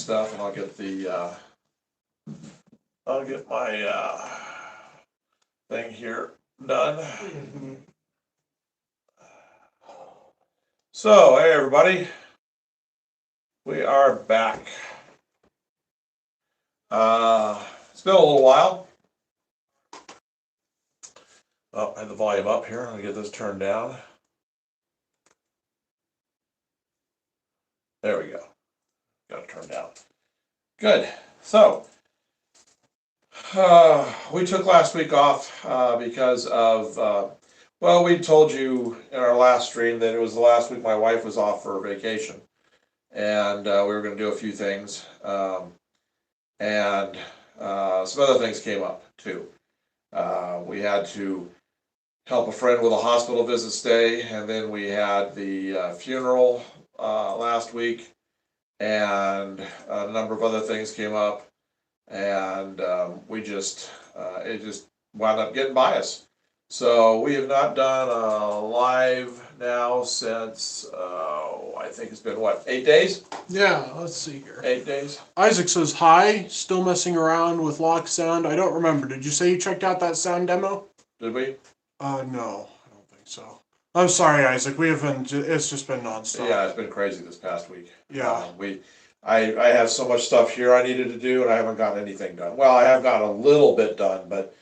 stuff, and I'll get my thing here done. So, hey everybody, we are back. It's been a little while. Oh, I have the volume up here. I'll get this turned down. There we go. Got it turned down. Good. So, we took last week off because of, well, we told you in our last stream that it was the last week my wife was off for vacation. And we were going to do a few things. And some other things came up too. We had to help a friend with a hospital visit stay, and then we had the funeral last week, and a number of other things came up, and it just wound up getting by us. So we have not done a live now since, I think it's been, what, 8 days? Yeah, let's see here. 8 days. Isaac says, hi, still messing around with Lock Sound. I don't remember. Did you say you checked out that sound demo? Did we? No, I don't think so. I'm sorry, Isaac. We haven't, it's just been nonstop. Yeah, it's been crazy this past week. Yeah. I have so much stuff here I needed to do, and I haven't gotten anything done. Well, I have gotten a little bit done, but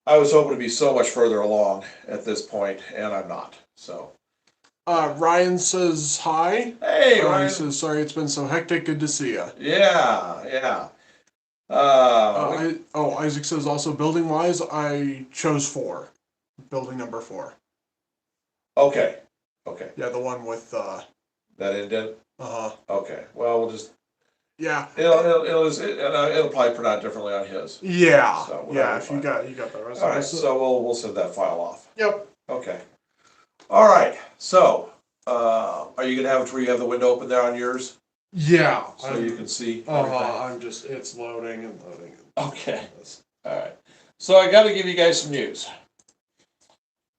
I was hoping to be so much further along at this point, and I'm not. So, Ryan says hi. hey, Ryan. He says, sorry, it's been so hectic. Good to see you. Yeah. Isaac says also, building wise, I chose 4. Building number 4. Okay. Yeah, the one with That indent. Okay. Well, we'll just. Yeah. It'll probably print out differently on his. Yeah. So yeah. If you got the rest. All right. So we'll send that file off. Yep. Okay. All right. So, are you gonna have it where you have the window open there on yours, Yeah. so you can see? I'm just, it's loading and loading. Okay. All right. So I got to give you guys some news.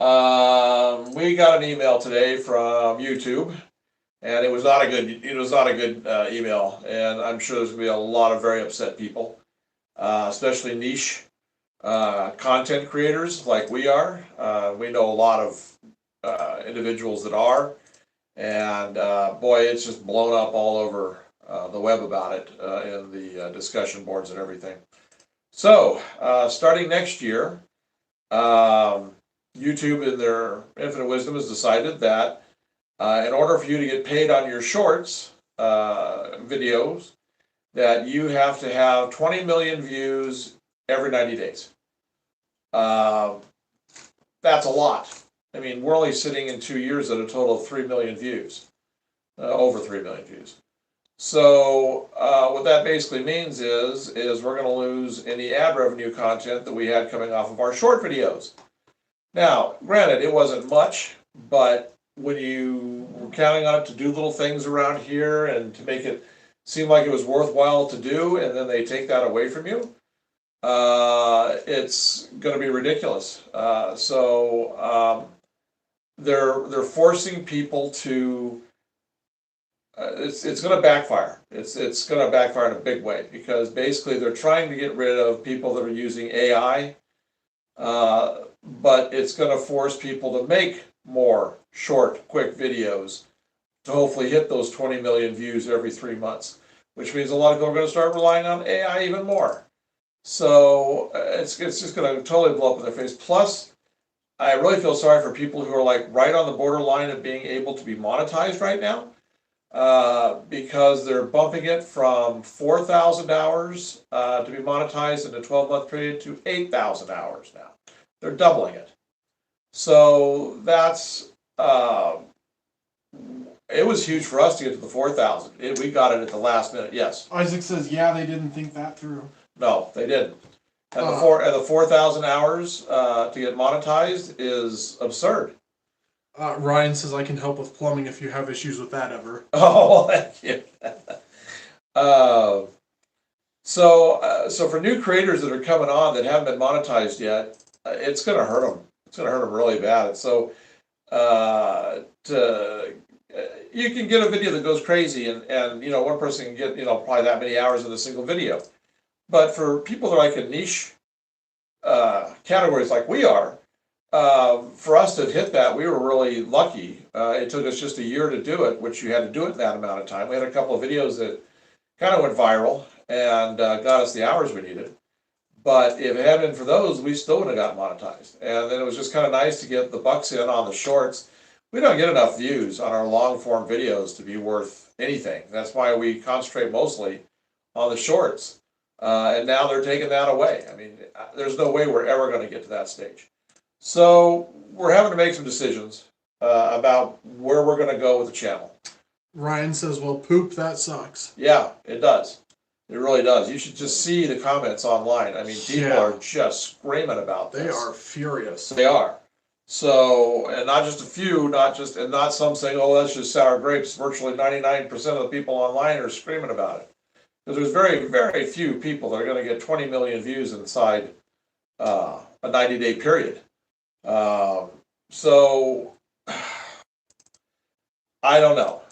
We got an email today from YouTube, and it was not a good email, and I'm sure there's gonna be a lot of very upset people, especially niche content creators like we are. We know a lot of individuals that are, and boy, it's just blown up all over the web about it in the discussion boards and everything. So, starting next year, YouTube, in their infinite wisdom, has decided that in order for you to get paid on your shorts videos, that you have to have 20 million views every 90 days. That's a lot. I mean, we're only sitting in 2 years at a total of 3 million views, over 3 million views. So what that basically means is we're going to lose any ad revenue content that we had coming off of our short videos. Now, granted, it wasn't much, but when you were counting on it to do little things around here and to make it seem like it was worthwhile to do, and then they take that away from you, it's going to be ridiculous. They're forcing people to. It's going to backfire. It's going to backfire in a big way, because basically they're trying to get rid of people that are using AI, but it's going to force people to make more short, quick videos to hopefully hit those 20 million views every 3 months, which means a lot of people are going to start relying on AI even more. So it's just going to totally blow up in their face. Plus, I really feel sorry for people who are like right on the borderline of being able to be monetized right now, because they're bumping it from 4,000 hours to be monetized in a 12-month period to 8,000 hours now. They're doubling it. So that's, it was huge for us to get to the 4,000. We got it at the last minute, yes. Isaac says, yeah, they didn't think that through. No, they didn't. And the 4,000 hours to get monetized is absurd. Ryan says, I can help with plumbing if you have issues with that ever. Oh, well, thank you. So for new creators that are coming on that haven't been monetized yet, it's going to hurt them. It's going to hurt them really bad. So you can get a video that goes crazy, and you know, one person can get, you know, probably that many hours in a single video. But for people that are like in niche categories like we are, for us to hit that, we were really lucky. It took us just a year to do it, which you had to do it in that amount of time. We had a couple of videos that kind of went viral and got us the hours we needed. But if it hadn't been for those, we still would have got monetized. And then it was just kind of nice to get the bucks in on the shorts. We don't get enough views on our long form videos to be worth anything. That's why we concentrate mostly on the shorts. And now they're taking that away. I mean, there's no way we're ever going to get to that stage. So we're having to make some decisions about where we're going to go with the channel. Ryan says, well, poop, that sucks. Yeah, it does. It really does. You should just see the comments online. I mean, people are just screaming about this. They are furious. They are. So, and not just a few, and not some saying, oh, that's just sour grapes. Virtually 99% of the people online are screaming about it. Because there's very, very few people that are going to get 20 million views inside a 90-day period. So, I don't know.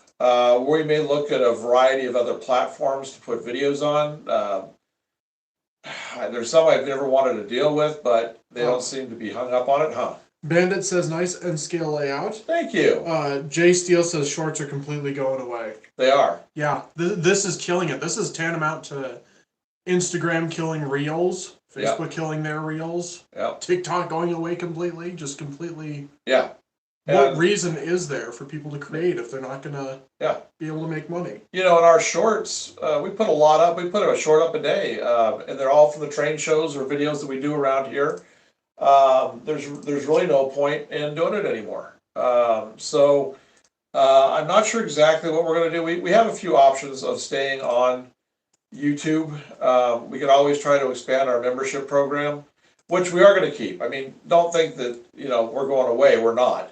We may look at a variety of other platforms to put videos on. There's some I've never wanted to deal with, but they don't seem to be hung up on it, huh? Bandit says, nice and scale layout. Thank you. Jay Steele says, shorts are completely going away. They are. Yeah, this is killing it. This is tantamount to Instagram killing Reels, Facebook killing their Reels, TikTok going away completely, just completely. Yeah. What reason is there for people to create if they're not going to be able to make money? You know, in our shorts, we put a lot up. We put a short up a day, and they're all from the train shows or videos that we do around here. There's really no point in doing it anymore. So I'm not sure exactly what we're going to do. We have a few options of staying on YouTube. We could always try to expand our membership program, which we are going to keep. I mean, don't think that, you know, we're going away. We're not.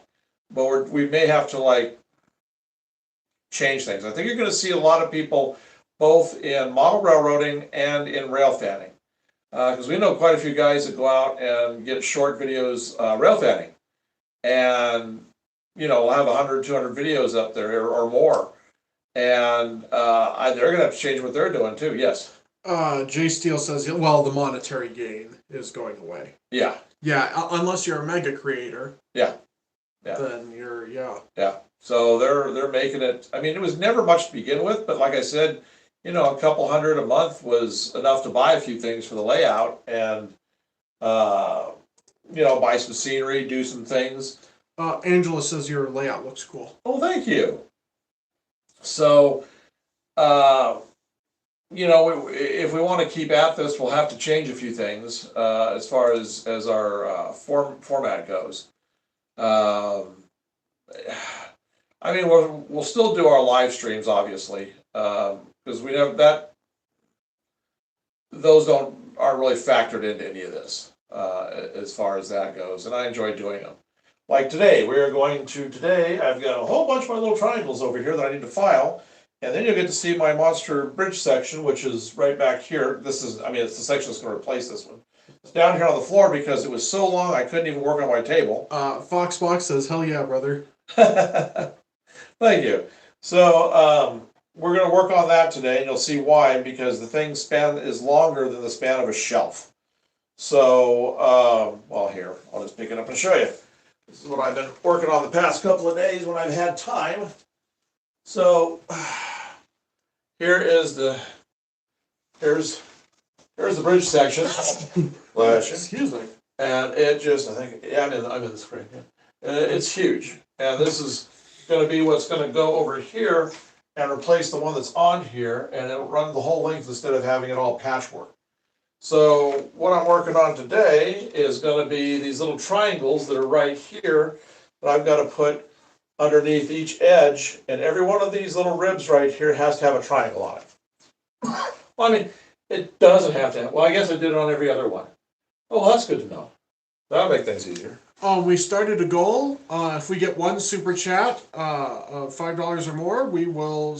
But we may have to, like, change things. I think you're going to see a lot of people both in model railroading and in rail fanning. Because we know quite a few guys that go out and get short videos rail fanning. And, you know, we'll have 100, 200 videos up there or more. And they're going to have to change what they're doing too, yes. Jay Steele says, well, the monetary gain is going away. Yeah. Yeah, unless you're a mega creator. Yeah. Then you're, Yeah. So they're making it, I mean, it was never much to begin with, but like I said, you know, a couple hundred a month was enough to buy a few things for the layout and, you know, buy some scenery, do some things. Angela says your layout looks cool. Oh, thank you. So, you know, if we want to keep at this, we'll have to change a few things as far as our format goes. I mean, we'll still do our live streams, obviously, because we have that. Those aren't really factored into any of this as far as that goes, and I enjoy doing them. Like today, I've got a whole bunch of my little triangles over here that I need to file, and then you'll get to see my monster bridge section, which is right back here. It's the section that's going to replace this one. It's down here on the floor because it was so long I couldn't even work on my table. Foxbox says, hell yeah, brother. Thank you. So we're going to work on that today, and you'll see why, because the thing span is longer than the span of a shelf. So, well, here, I'll just pick it up and show you. This is what I've been working on the past couple of days when I've had time. So here's the bridge section. Excuse me. And it just, I think, yeah, I'm in the screen. Yeah. It's huge. And this is going to be what's going to go over here and replace the one that's on here, and it'll run the whole length instead of having it all patchwork. So what I'm working on today is going to be these little triangles that are right here that I've got to put underneath each edge, and every one of these little ribs right here has to have a triangle on it. Well, I mean, it doesn't have to have. Well, I guess I did it on every other one. Oh, well, that's good to know. That'll make things easier. We started a goal. If we get one super chat of $5 or more, we will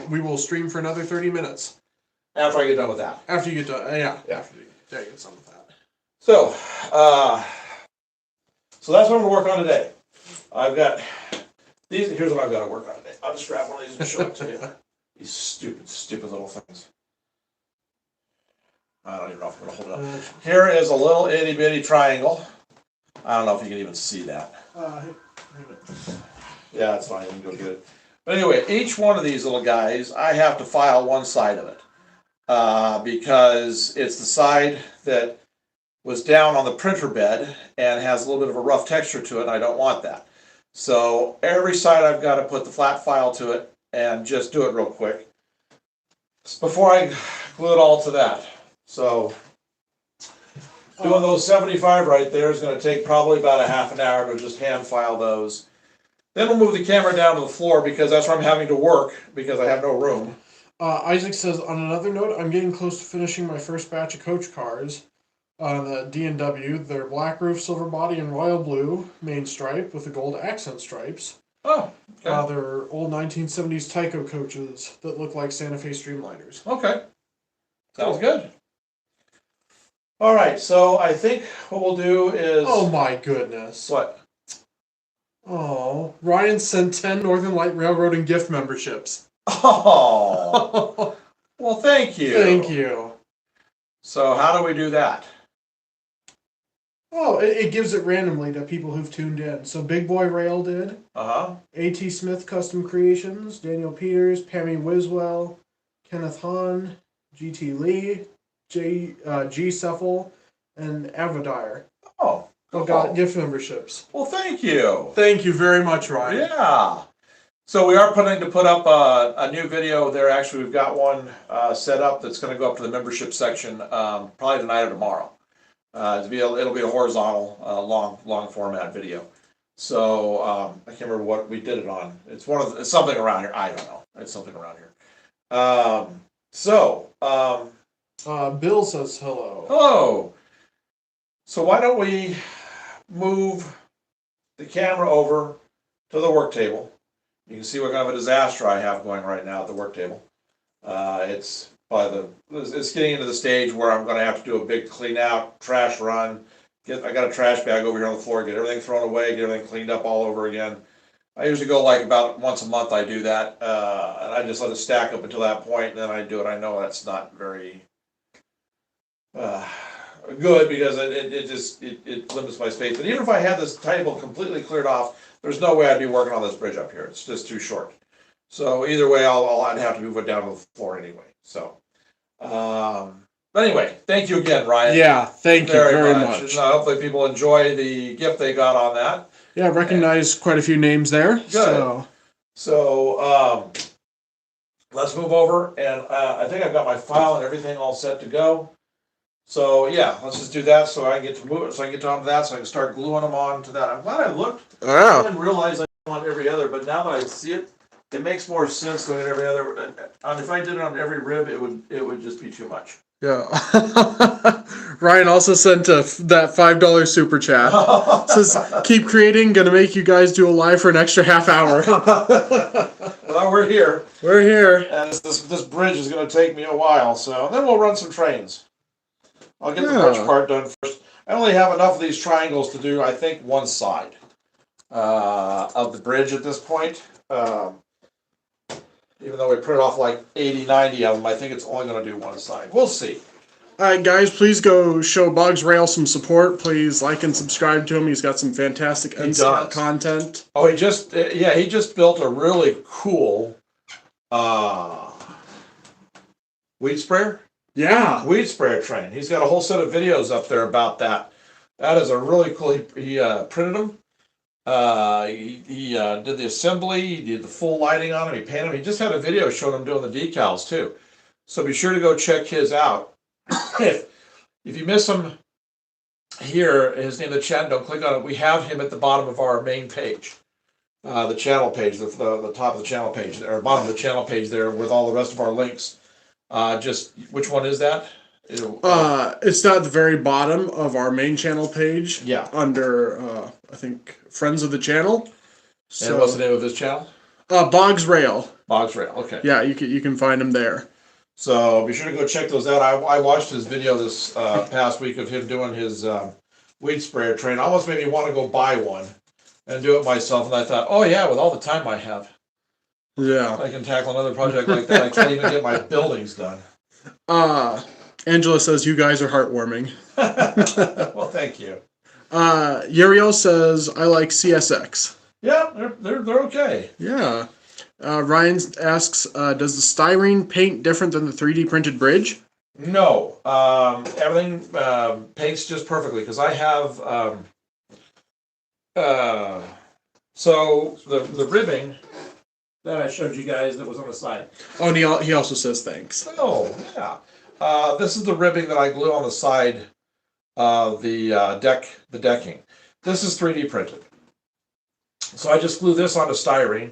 we will stream for another 30 minutes. After I get done with that. After you get done, yeah. After you get done with that. So, so that's what I'm going to work on today. I've got Here's what I've got to work on today. I'll just grab one of these and show it to you. These stupid little things. I don't even know if I'm going to hold it up. Here is a little itty bitty triangle. I don't know if you can even see that. Yeah, that's fine. You can go get it. But anyway, each one of these little guys, I have to file one side of it because it's the side that was down on the printer bed and has a little bit of a rough texture to it, and I don't want that. So every side I've got to put the flat file to it and just do it real quick before I glue it all to that. So doing those 75 right there is going to take probably about a half an hour to just hand file those. Then we'll move the camera down to the floor because that's where I'm having to work because I have no room. Isaac says, on another note, I'm getting close to finishing my first batch of coach cars. The D&W, they're black roof, silver body, and royal blue main stripe with the gold accent stripes. Oh, okay. They're old 1970s Tyco coaches that look like Santa Fe Streamliners. Okay. Sounds good. All right, so I think what we'll do is... Oh my goodness. What? Oh, Ryan sent 10 Northern Light Railroading gift memberships. Oh. Well, thank you. Thank you. So how do we do that? Oh, it gives it randomly to people who've tuned in. So Big Boy Rail did. A.T. Smith Custom Creations, Daniel Peters, Pammy Wiswell, Kenneth Hahn, G.T. Lee, G. Seffel, and Avodire. Oh. All got gift memberships. Well, thank you. Thank you very much, Ryan. Yeah. So we are planning to put up a new video there. Actually, we've got one set up that's going to go up to the membership section probably tonight or tomorrow. It'll be a horizontal, long format video. So I can't remember what we did it on. It's it's something around here. I don't know. It's something around here. Bill says hello. Hello. So why don't we move the camera over to the work table? You can see what kind of a disaster I have going right now at the work table. It's getting into the stage where I'm going to have to do a big clean out, trash run. I got a trash bag over here on the floor, get everything thrown away, get everything cleaned up all over again. I usually go like about once a month. I do that, and I just let it stack up until that point, and then I do it. I know that's not very good because it limits my space. But even if I had this table completely cleared off, there's no way I'd be working on this bridge up here. It's just too short. So either way, I'd have to move it down to the floor anyway. So, but anyway, thank you again, Ryan. Yeah, thank you very much. And, hopefully people enjoy the gift they got on that. Yeah, I recognize quite a few names there. Good. So let's move over, and I think I've got my file and everything all set to go. So yeah, let's just do that so I get to move it, so I can get onto that, so I can start gluing them on to that. I'm glad I looked. I didn't realize I on every other, but now that I see it, it makes more sense doing it every other. And if I did it on every rib, it would just be too much. Yeah. Ryan also sent that $5 super chat. Says, keep creating, gonna make you guys do a live for an extra half hour. Well, we're here. We're here. And this bridge is gonna take me a while, so then we'll run some trains. I'll get the bridge part done first. I only have enough of these triangles to do, I think, one side of the bridge at this point. Even though we printed off like 80, 90 of them, I think it's only going to do one side. We'll see. All right, guys, please go show Boggs Rail some support. Please like and subscribe to him. He's got some fantastic NCR content. Oh, he just built a really cool weed sprayer. Yeah. Weed sprayer train. He's got a whole set of videos up there about that. That is a really cool, he printed them. He did the assembly, he did the full lighting on them, he painted them. He just had a video showing him doing the decals too. So be sure to go check his out. If you miss him here, his name is Chad, don't click on it. We have him at the bottom of our main page. The channel page, the top of the channel page, or bottom of the channel page there with all the rest of our links. Just which one is that? It's not at the very bottom of our main channel page. Yeah. Under I think Friends of the Channel. So, and what's the name of his channel? Boggs Rail. Boggs Rail. Okay. Yeah, you can find him there. So be sure to go check those out. I watched his video this past week of him doing his weed sprayer train. Almost made me want to go buy one. and do it myself. And I thought, oh yeah, with all the time I have, Yeah. I can tackle another project like that. I can't even get my buildings done. Angela says you guys are heartwarming. Well, thank you. Uriel says I like CSX. Yeah, they're okay. Yeah. Ryan asks, does the styrene paint different than the 3D printed bridge? No, everything paints just perfectly because I have so the ribbing that I showed you guys that was on the side. Oh, and he also says thanks. Oh yeah, this is the ribbing that I glue on the side of the decking. This is 3D printed, so I just glue this onto styrene.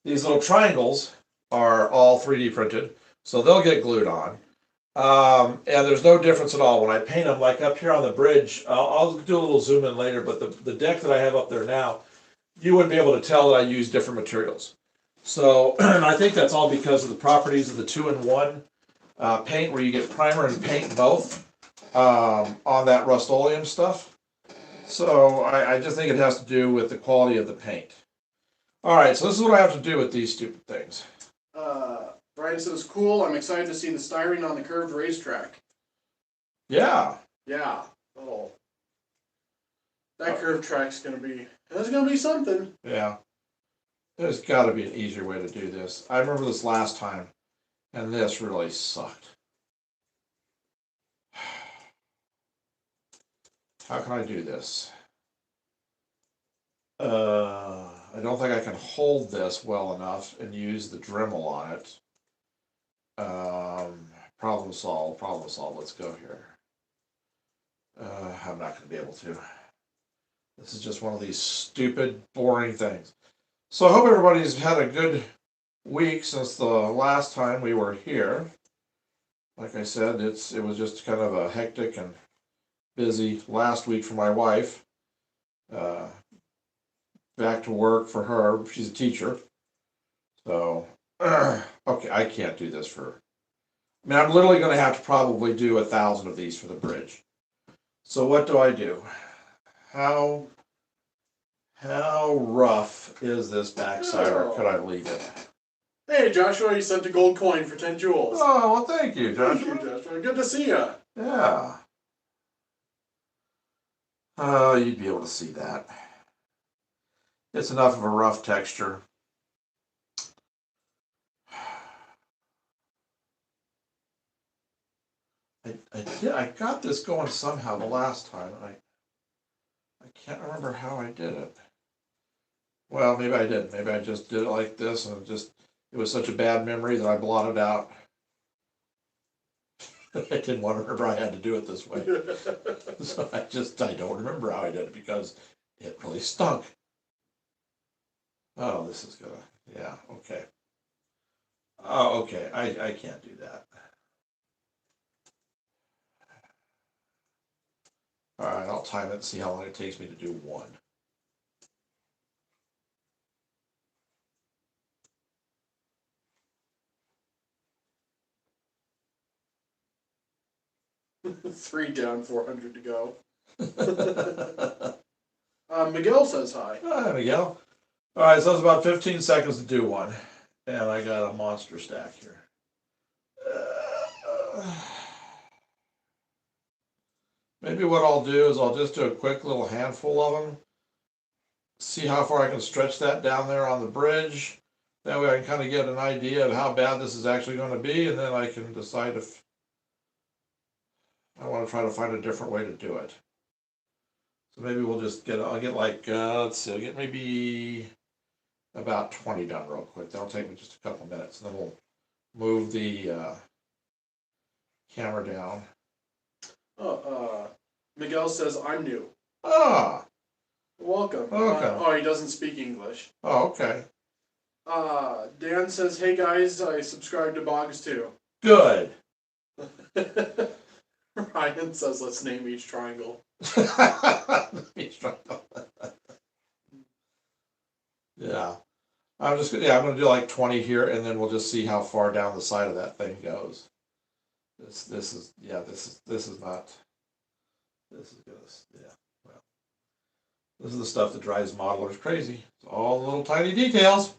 These little triangles are all 3D printed, so they'll get glued on. And there's no difference at all when I paint them. Like up here on the bridge, I'll do a little zoom in later, but the deck that I have up there now, you wouldn't be able to tell that I use different materials. So I think that's all because of the properties of the 2-in-1 paint, where you get primer and paint both on that Rust-Oleum stuff. So I just think it has to do with the quality of the paint. All right, so this is what I have to do with these stupid things. Brian says, cool, I'm excited to see the styrene on the curved racetrack. Yeah. Yeah. Oh. That curved track's that's gonna be something. Yeah. There's got to be an easier way to do this. I remember this last time, and this really sucked. How can I do this? I don't think I can hold this well enough and use the Dremel on it. Problem solved, let's go here. I'm not going to be able to. This is just one of these stupid, boring things. So I hope everybody's had a good week since the last time we were here. Like I said, it was just kind of a hectic and busy last week for my wife. Back to work for her. She's a teacher. So, okay, I can't do this I'm literally going to have to probably do 1,000 of these for the bridge. So what do I do? How rough is this backside, or could I leave it? Hey, Joshua, you sent a gold coin for 10 jewels. Oh, well, thank you, Joshua. Thank you, Joshua. Good to see you. Yeah. You'd be able to see that. It's enough of a rough texture. I got this going somehow the last time. I can't remember how I did it. Well, maybe I did. Maybe I just did it like this, and it was such a bad memory that I blotted out. I didn't want to remember I had to do it this way. So I don't remember how I did it because it really stunk. Oh, this is gonna, yeah, okay. Oh, okay, I can't do that. All right, I'll time it and see how long it takes me to do one. Three down, 400 to go. Miguel says hi. Hi, Miguel. All right, so it's about 15 seconds to do one. And I got a monster stack here. Maybe what I'll do is I'll just do a quick little handful of them. See how far I can stretch that down there on the bridge. That way I can kind of get an idea of how bad this is actually going to be, and then I can decide if I want to try to find a different way to do it. So maybe I'll get like, let's see, I'll get maybe about 20 done real quick. That'll take me just a couple minutes, and then we'll move the camera down. Miguel says, I'm new. Ah! Welcome. Welcome. He doesn't speak English. Oh, okay. Dan says, hey guys, I subscribe to Boggs too. Good. Ryan says, let's name each triangle. Yeah. I'm going to do like 20 here, and then we'll just see how far down the side of that thing goes. This is not. This is gonna, yeah. Well, This is the stuff that drives modelers crazy. It's all the little tiny details.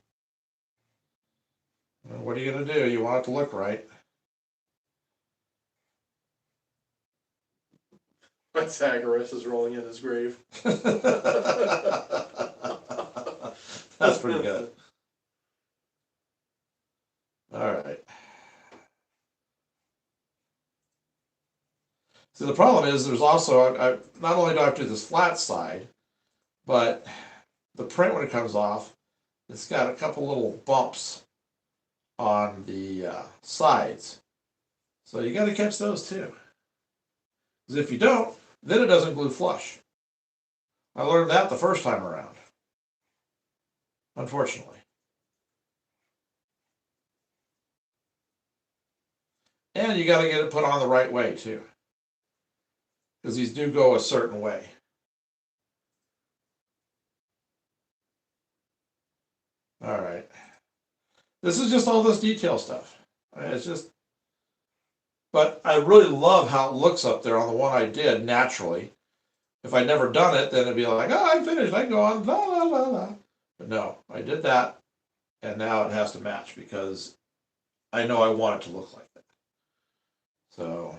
And what are you going to do? You want it to look right. Pythagoras is rolling in his grave. That's pretty good. All right. So the problem is there's also, not only do I have to do this flat side, but the print when it comes off, it's got a couple little bumps on the sides. So you got to catch those too. Because if you don't, then it doesn't glue flush. I learned that the first time around, unfortunately. And you got to get it put on the right way too, because these do go a certain way. All right. This is just all this detail stuff. It's just, but I really love how it looks up there on the one I did naturally. If I'd never done it, then it'd be like, oh, I'm finished. I can go on, la, la, la, la. But no, I did that, and now it has to match because I know I want it to look like that. So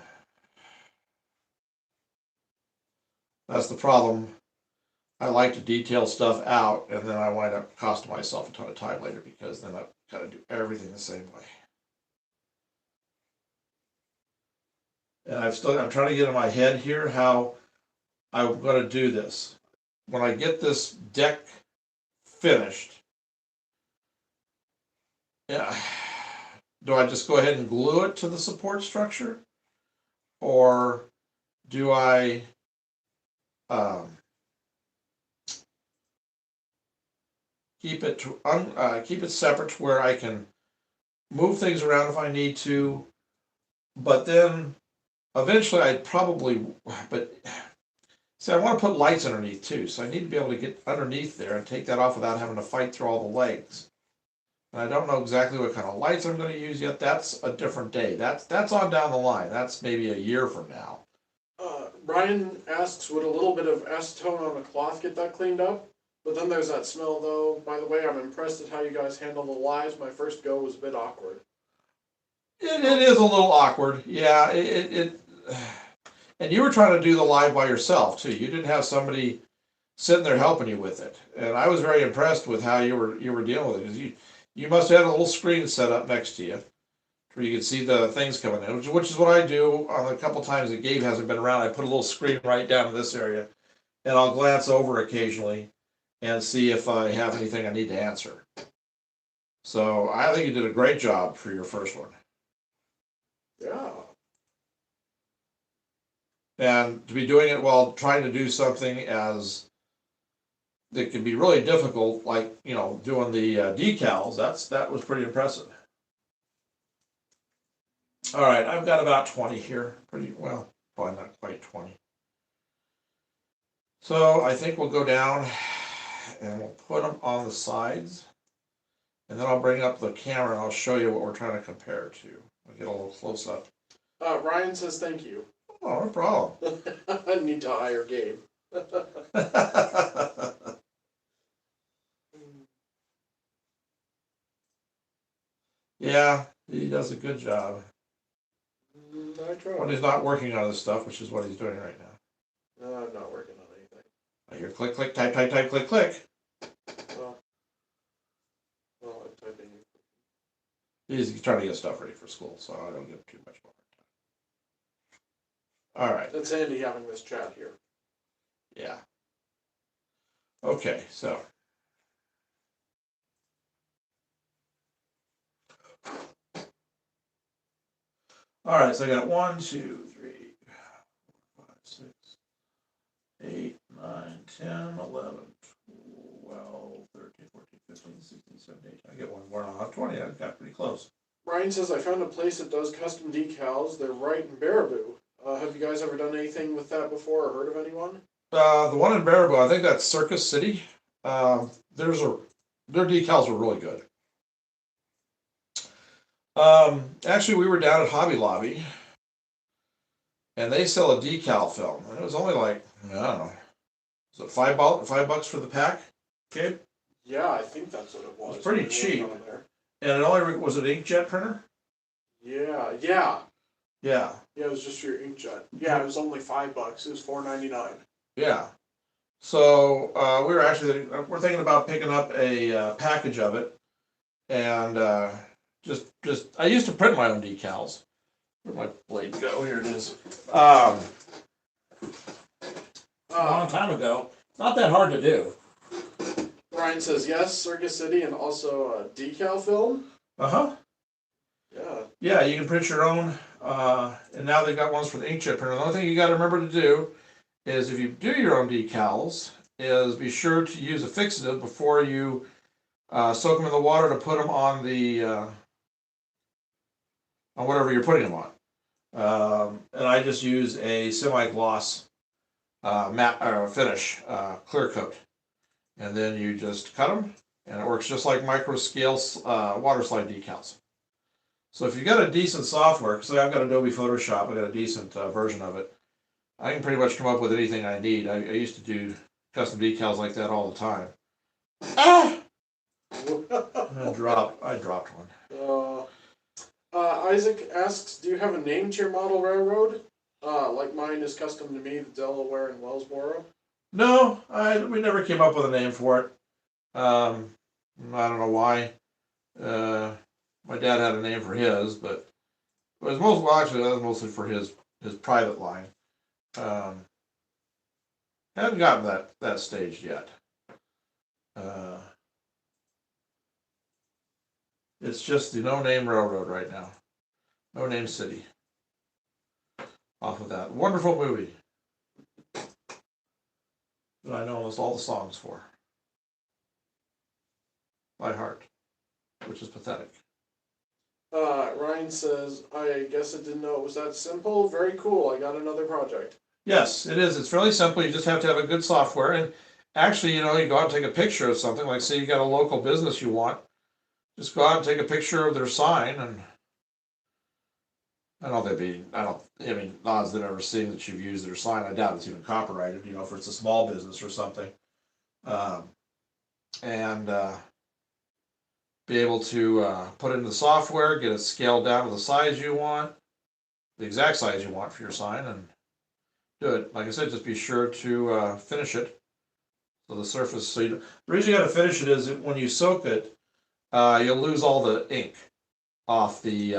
that's the problem. I like to detail stuff out, and then I wind up costing myself a ton of time later because then I've got to do everything the same way. And I'm trying to get in my head here how I'm going to do this. When I get this deck finished, yeah, do I just go ahead and glue it to the support structure, or do I keep it separate to where I can move things around if I need to, but then eventually I'd probably, but see, I want to put lights underneath too, so I need to be able to get underneath there and take that off without having to fight through all the legs. And I don't know exactly what kind of lights I'm going to use yet. That's a different day. That's on down the line. That's maybe a year from now. Brian asks, would a little bit of acetone on the cloth get that cleaned up? But then there's that smell, though. By the way, I'm impressed at how you guys handle the lives. My first go was a bit awkward. It is a little awkward, yeah. And you were trying to do the live by yourself too. You didn't have somebody sitting there helping you with it. And I was very impressed with how you were dealing with it, because you must have had a little screen set up next to you where you could see the things coming in, which is what I do on a couple times that Gabe hasn't been around. I put a little screen right down in this area, and I'll glance over occasionally and see if I have anything I need to answer. So I think you did a great job for your first one. Yeah. And to be doing it while trying to do something as that can be really difficult, like, doing the decals, that was pretty impressive. All right, I've got about 20 here. Pretty well, probably not quite 20. So I think we'll go down and we'll put them on the sides. And then I'll bring up the camera and I'll show you what we're trying to compare to. We'll get a little close up. Ryan says thank you. Oh, no problem. I need to hire Gabe. Yeah, he does a good job. I try. When he's not working on this stuff, which is what he's doing right now. No, I'm not working on anything. I hear click, click, type, type, type, click, click. Well, I'm typing. He's trying to get stuff ready for school, so I don't give too much more time. All right. It's handy having this chat here. Yeah. Okay, so. All right, so I got 1, 2, 3, 4, 5, 6, 8, 9, 10, 11, 12, 13, 14, 15, 16, 17, 18. I get one more on 20. I got pretty close. Ryan says, I found a place that does custom decals. They're right in Baraboo. Have you guys ever done anything with that before or heard of anyone? The one in Baraboo, I think that's Circus City. Their decals are really good. Actually, we were down at Hobby Lobby, and they sell a decal film, and it was only like, I don't know, is it $5 for the pack? Okay. Yeah, I think that's what it was. It's pretty What was cheap. on there. And it only was it inkjet printer? Yeah. Yeah. Yeah, it was just your inkjet. Yeah, it was only $5. It was $4.99. Yeah. So we're thinking about picking up a package of it, and just I used to print my own decals. Where'd my blade go? Here it is. A long time ago. Not that hard to do. Ryan says yes, Circus City, and also decal film. Uh-huh. Yeah. Yeah, you can print your own, and now they've got ones for the inkjet printer. The only thing you got to remember to do is if you do your own decals, is be sure to use a fixative before you soak them in the water to put them on the on whatever you're putting them on. And I just use a semi-gloss matte finish clear coat, and then you just cut them, and it works just like micro scale water slide decals. So if you've got a decent software, because I've got Adobe Photoshop, I've got a decent version of it, I can pretty much come up with anything I need. I used to do custom decals like that all the time. Ah! I dropped one. Isaac asks, do you have a name to your model railroad? Like mine is custom to me, the Delaware and Wellsboro. No, we never came up with a name for it. I don't know why. My dad had a name for his, but it was mostly for his private line. Haven't gotten that stage yet. It's just the No Name Railroad right now. No Name City. Off of that wonderful movie that I know almost all the songs for. By heart. Which is pathetic. Ryan says, I guess I didn't know it was that simple. Very cool. I got another project. Yes, it is. It's fairly simple. You just have to have a good software. And actually, you go out and take a picture of something. Like, say you got a local business you want. Just go out and take a picture of their sign. And odds they've never seen that you've used their sign. I doubt it's even copyrighted, if it's a small business or something. And be able to put it in the software, get it scaled down to the size you want, the exact size you want for your sign, and do it. Like I said, just be sure to finish it. So the surface, the reason you got to finish it is when you soak it, you'll lose all the ink off the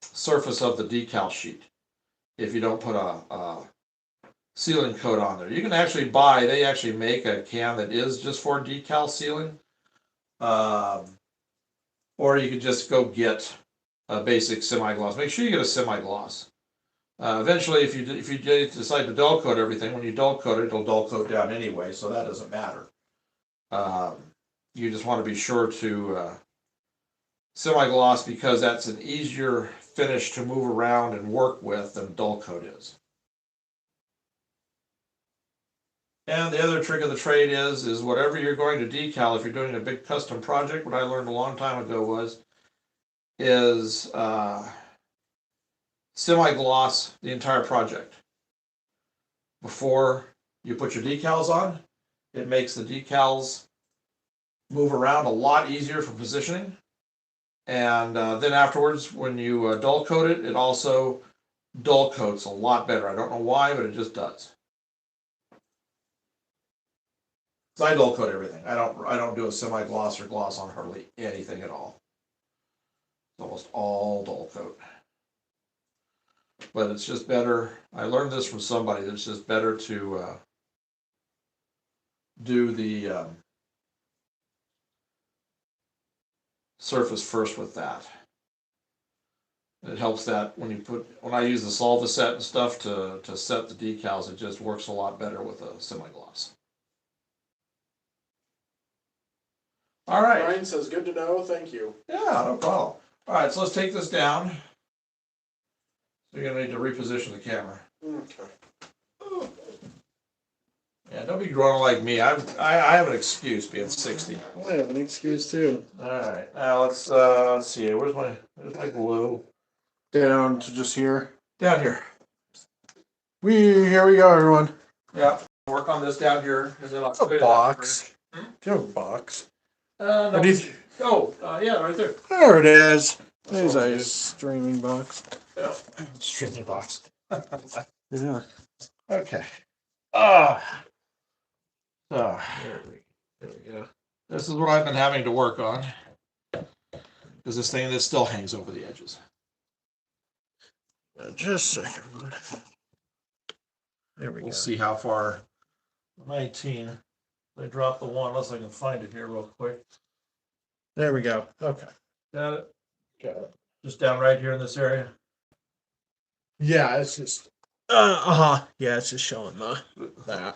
surface of the decal sheet if you don't put a sealing coat on there. You can actually they actually make a can that is just for decal sealing. Or you could just go get a basic semi-gloss. Make sure you get a semi-gloss. Eventually, if you decide to dull coat everything, when you dull coat it, it'll dull coat down anyway, so that doesn't matter. You just want to be sure to semi-gloss because that's an easier finish to move around and work with than dull coat is. And the other trick of the trade is whatever you're going to decal, if you're doing a big custom project, what I learned a long time ago is semi-gloss the entire project. Before you put your decals on, it makes the decals move around a lot easier for positioning. And then afterwards, when you dull coat it, it also dull coats a lot better. I don't know why, but it just does. So I dull coat everything. I don't do a semi-gloss or gloss on hardly anything at all. It's almost all dull coat. But it's just better. I learned this from somebody that it's just better to do the surface first with that. It helps that when I use the Solvaset and stuff to set the decals, it just works a lot better with a semi-gloss. All right. Ryan says, good to know. Thank you. Yeah, no problem. All right, so let's take this down. So you're going to need to reposition the camera. Okay. Yeah, don't be growing like me. I have an excuse being 60. I have an excuse too. All right, now let's see. Where's my glue? Down to just here. Down here. Here we go, everyone. Yeah. work on this down here, and then I'll A box. Do you have a box? No. Yeah, right there. There it is. There's a streaming box. Yeah. Streaming box. Yeah. Okay. Ah. There we go. This is what I've been having to work on. Because this still hangs over the edges. Just a second. There we go. We'll see how far. 19. I dropped the one, unless I can find it here real quick. There we go. Okay. Got it? Got it. Just down right here in this area? Yeah, it's just. Yeah, it's just showing that.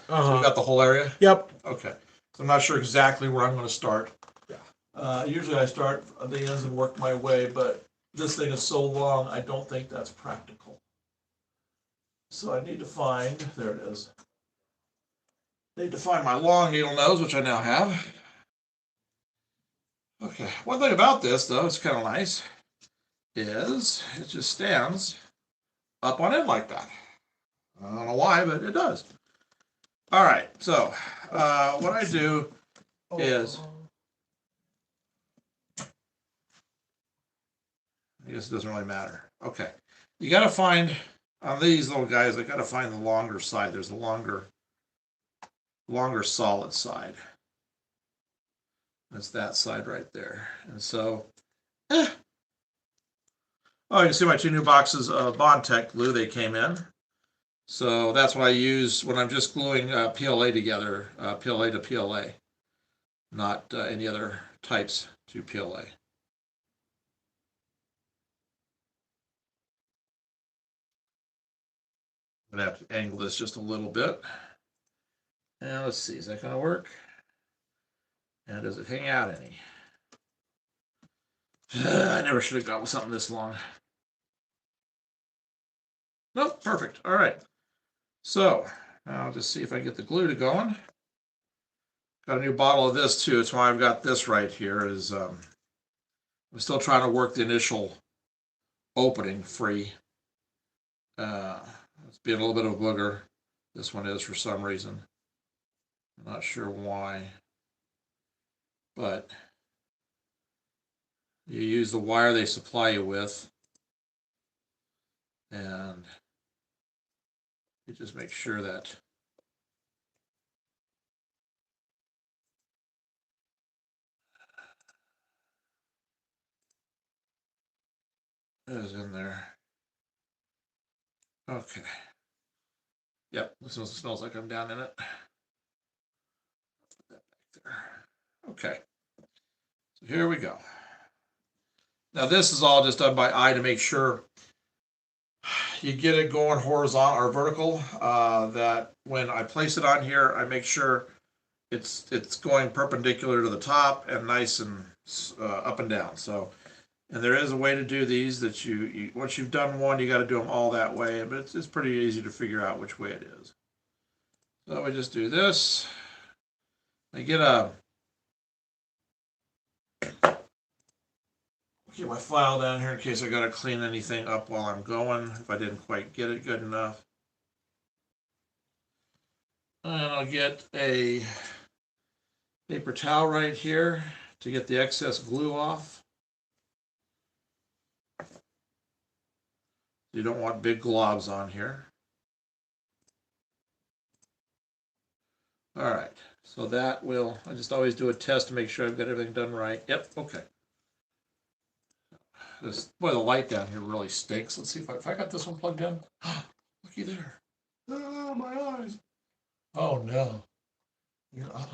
So you got the whole area? Yep. Okay. So I'm not sure exactly where I'm going to start. Yeah. Usually I start at the ends and work my way, but this thing is so long, I don't think that's practical. So I need to find, there it is. I need to find my long needle nose, which I now have. Okay. One thing about this, though, it's kind of nice, is it just stands up on end like that. I don't know why, but it does. All right. So what I do is, I guess it doesn't really matter. Okay. You got to find, on these little guys, I got to find the longer side. There's a longer solid side. That's that side right there. And so, oh, you can see my two new boxes of Bondtech glue. They came in. So that's what I use when I'm just gluing PLA together, PLA to PLA, not any other types to PLA. I'm going to have to angle this just a little bit. And let's see, is that going to work? And does it hang out any? I never should have gone with something this long. Nope, perfect. All right. So I'll just see if I can get the glue to going. Got a new bottle of this too. That's why I've got this right here. Is I'm still trying to work the initial opening free. It's being a little bit of a booger. This one is for some reason. I'm not sure why. But you use the wire they supply you with, and you just make sure that it is in there. Okay. Yep, this one smells like I'm down in it. Put that back there. Okay. So here we go. Now this is all just done by eye to make sure you get it going horizontal or vertical. That when I place it on here, I make sure it's going perpendicular to the top and nice and up and down. So, and there is a way to do these that you once you've done one, you got to do them all that way. But it's pretty easy to figure out which way it is. So we just do this. I get my file down here in case I got to clean anything up while I'm going, if I didn't quite get it good enough. And I'll get a paper towel right here to get the excess glue off. You don't want big globs on here. All right, so that will, I just always do a test to make sure I've got everything done right. Yep, okay. Boy, the light down here really stinks. Let's see if I got this one plugged in. Looky there. Oh, my eyes. Oh, no. Your eye.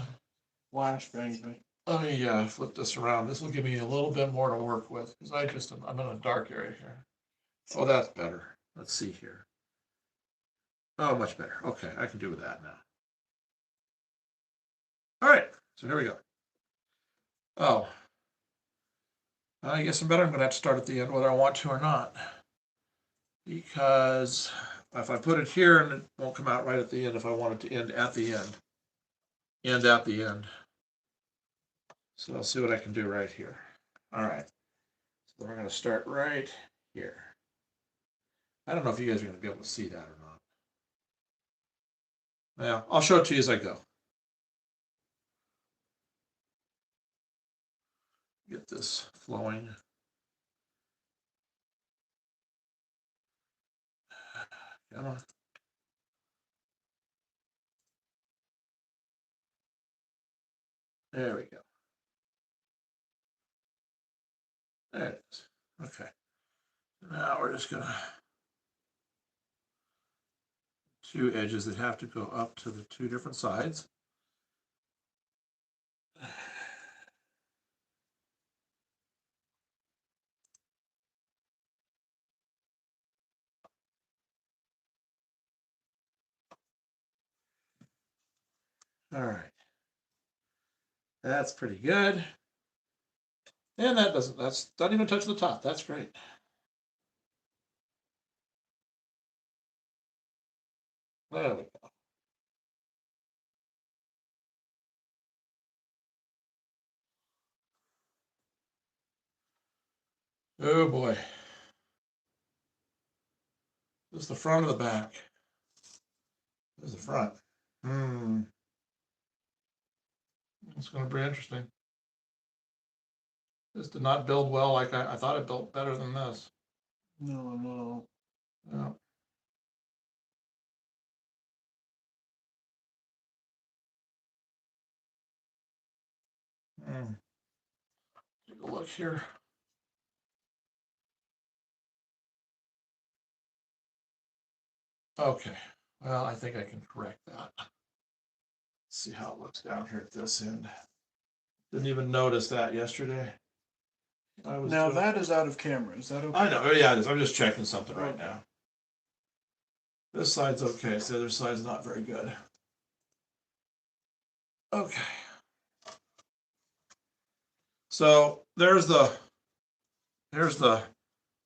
Flashbang. Let me flip this around. This will give me a little bit more to work with because I'm in a dark area here. Oh, that's better. Let's see here. Oh, much better. Okay, I can do with that now. All right, so here we go. Oh, I guess I'm better. I'm going to have to start at the end whether I want to or not. Because if I put it here and it won't come out right at the end if I want it to end at the end. End at the end. So I'll see what I can do right here. All right. So we're going to start right here. I don't know if you guys are going to be able to see that or not. Yeah, I'll show it to you as I go. Get this flowing. Come on. There we go. There it is. Okay. Now we're just gonna two edges that have to go up to the two different sides. All right. That's pretty good. And that's not even touch the top. That's great. There we go. Oh boy. This is the front or the back? This is the front. It's going to be interesting. This did not build well like I thought it built better than this. No. Yeah. Take a look here. Okay. Well, I think I can correct that. Let's see how it looks down here at this end. Didn't even notice that yesterday. Now that is out of camera. Is that okay? I know. Oh, yeah, it is. I'm just checking something right now. This side's okay. So the other side's not very good. Okay. So here's the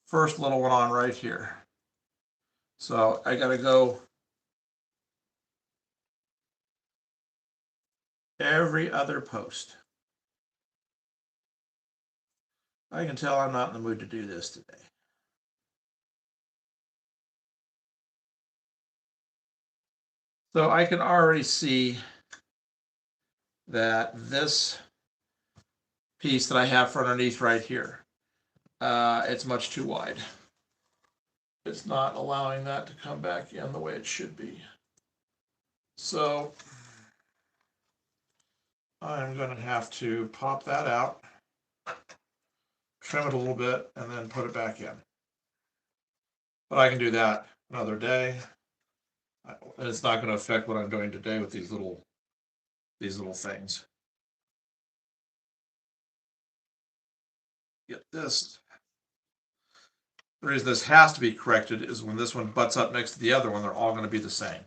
first little one on right here. So I gotta go every other post. I can tell I'm not in the mood to do this today. So I can already see that this piece that I have for underneath right here, it's much too wide. It's not allowing that to come back in the way it should be. So I'm going to have to pop that out, trim it a little bit, and then put it back in. But I can do that another day. And it's not going to affect what I'm doing today with these little things. Get this. The reason this has to be corrected is when this one butts up next to the other one, they're all going to be the same.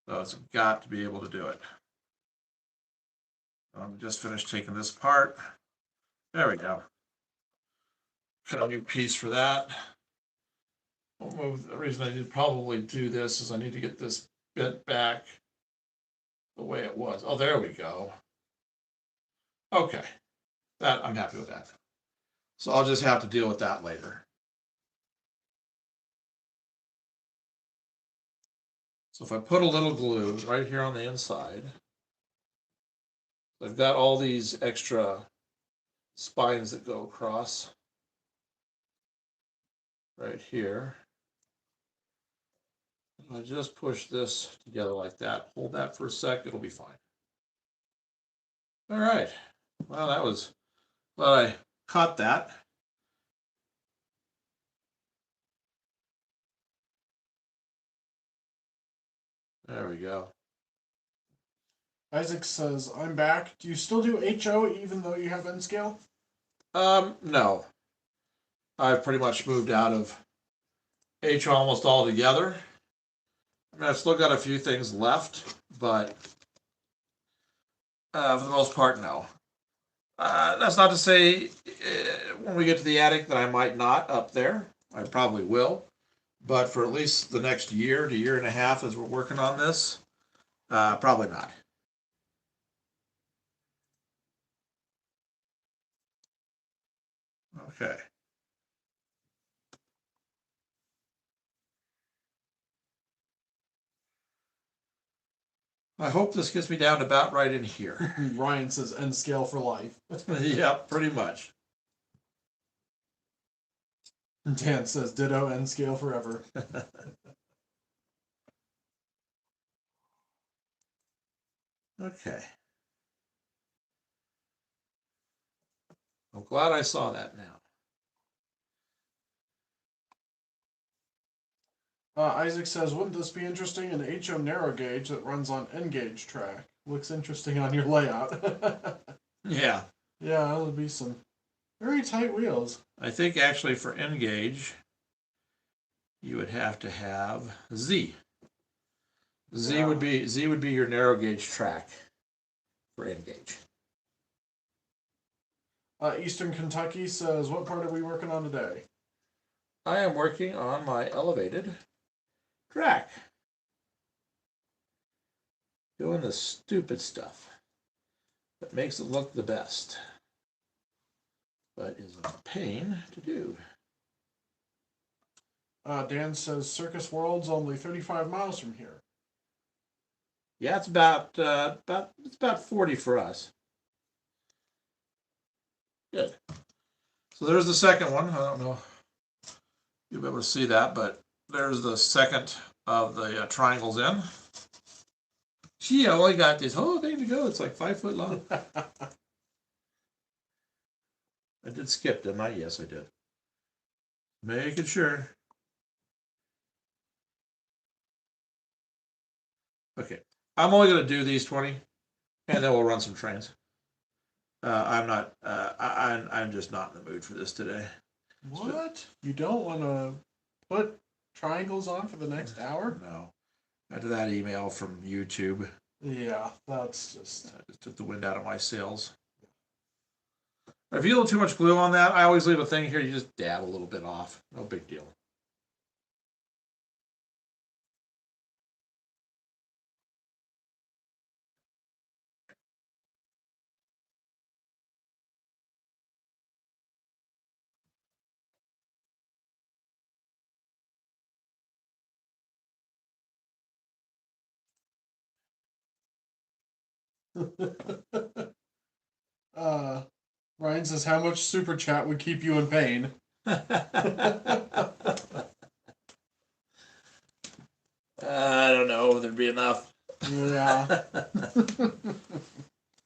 So it's got to be able to do it. I'm just finished taking this apart. There we go. Cut a new piece for that. I'll move. The reason I did probably do this is I need to get this bent back the way it was. Oh, there we go. Okay. That I'm happy with that. So I'll just have to deal with that later. So if I put a little glue right here on the inside, I've got all these extra spines that go across right here. I just push this together like that. Hold that for a sec. It'll be fine. All right. Well, that was, well, I caught that. There we go. Isaac says, I'm back. Do you still do HO even though you have N scale? No. I've pretty much moved out of HO almost altogether. I mean, I've still got a few things left, but for the most part, no. That's not to say when we get to the attic that I might not up there. I probably will. But for at least the next year to year and a half as we're working on this, probably not. Okay. I hope this gets me down to about right in here. Ryan says N scale for life. Yeah, pretty much. Dan says ditto N scale forever. Okay. I'm glad I saw that now. Isaac says, wouldn't this be interesting? An HO narrow gauge that runs on N gauge track. Looks interesting on your layout. Yeah. Yeah, that would be some very tight wheels. I think actually for N gauge, you would have to have Z. Z would be your narrow gauge track for N gauge. Eastern Kentucky says, what part are we working on today? I am working on my elevated track. Doing the stupid stuff that makes it look the best, but is a pain to do. Dan says, Circus World's only 35 miles from here. Yeah, it's about 40 for us. Good. So there's the second one. I don't know if you'll be able to see that, but there's the second of the triangles in. Gee, I only got this whole thing to go. It's like 5 foot long. I did skip, didn't I? Yes, I did. Making sure. Okay. I'm only going to do these 20, and then we'll run some trains. I'm not. I'm just not in the mood for this today. What? You don't want to put triangles on for the next hour? No. After that email from YouTube. Yeah, that's just... Just took the wind out of my sails. If you leave too much glue on that, I always leave a thing here. You just dab a little bit off. No big deal. Ryan says, how much super chat would keep you in pain? I don't know. There'd be enough. Yeah.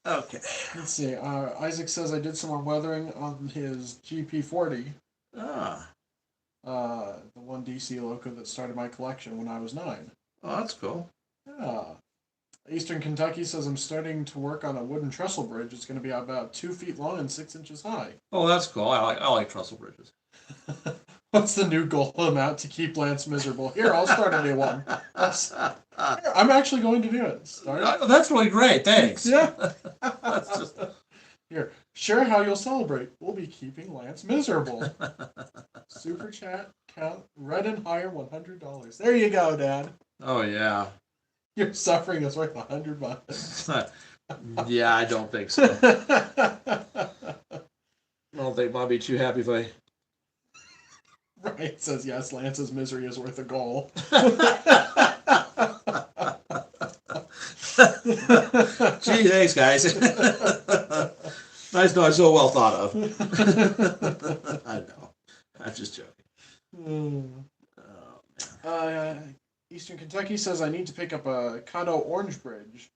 Okay. Let's see. Isaac says I did some more weathering on his GP40. Ah. The one DC Loco that started my collection when I was 9. Oh, that's cool. Yeah. Eastern Kentucky says I'm starting to work on a wooden trestle bridge. It's going to be about 2 feet long and 6 inches high. Oh, that's cool. I like trestle bridges. What's the new goal amount to keep Lance miserable? Here, I'll start a new one. I'm actually going to do it. That's really great. Thanks. Yeah. That's just... Here, share how you'll celebrate. We'll be keeping Lance miserable. Super chat count red and higher $100. There you go, Dad. Oh yeah. Your suffering is worth $100. Yeah, I don't think so. I don't think Mom be too happy if I. Right, says yes, Lance's misery is worth a goal. Gee, thanks, guys. Nice dog, so well thought of. I know. I'm just joking. Oh, man. Eastern Kentucky says I need to pick up a Caddo Orange Bridge.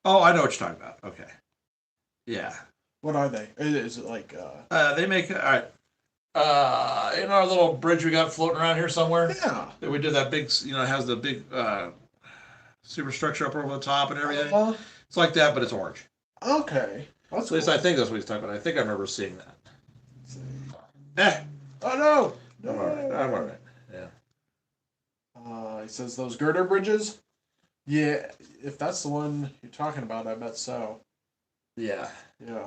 Oh, I know what you're talking about. Okay. Yeah. What are they? Is it like... They make... All right. In our little bridge we got floating around here somewhere. Yeah. That we did that big, it has the big superstructure up over the top and everything. It's like that, but it's orange. Okay. That's At least I think that's what he's talking about. I think I remember seeing that. Oh, no! I'm all right. I'm all right. Yeah. He says those girder bridges? Yeah, if that's the one you're talking about, I bet so. Yeah. Yeah.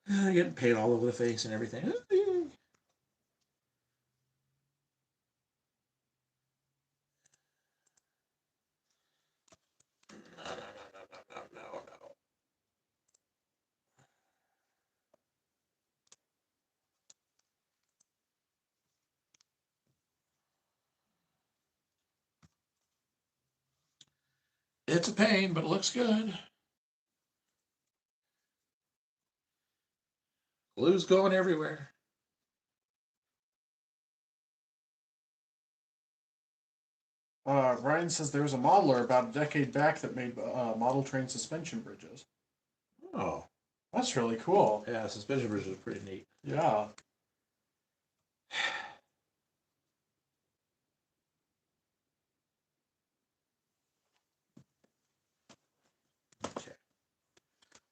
Getting paint all over the face and everything. No. It's a pain, but it looks good. Glue's going everywhere. Ryan says there was a modeler about a decade back that made model train suspension bridges. Oh, that's really cool. Yeah, suspension bridges are pretty neat. Yeah. Okay.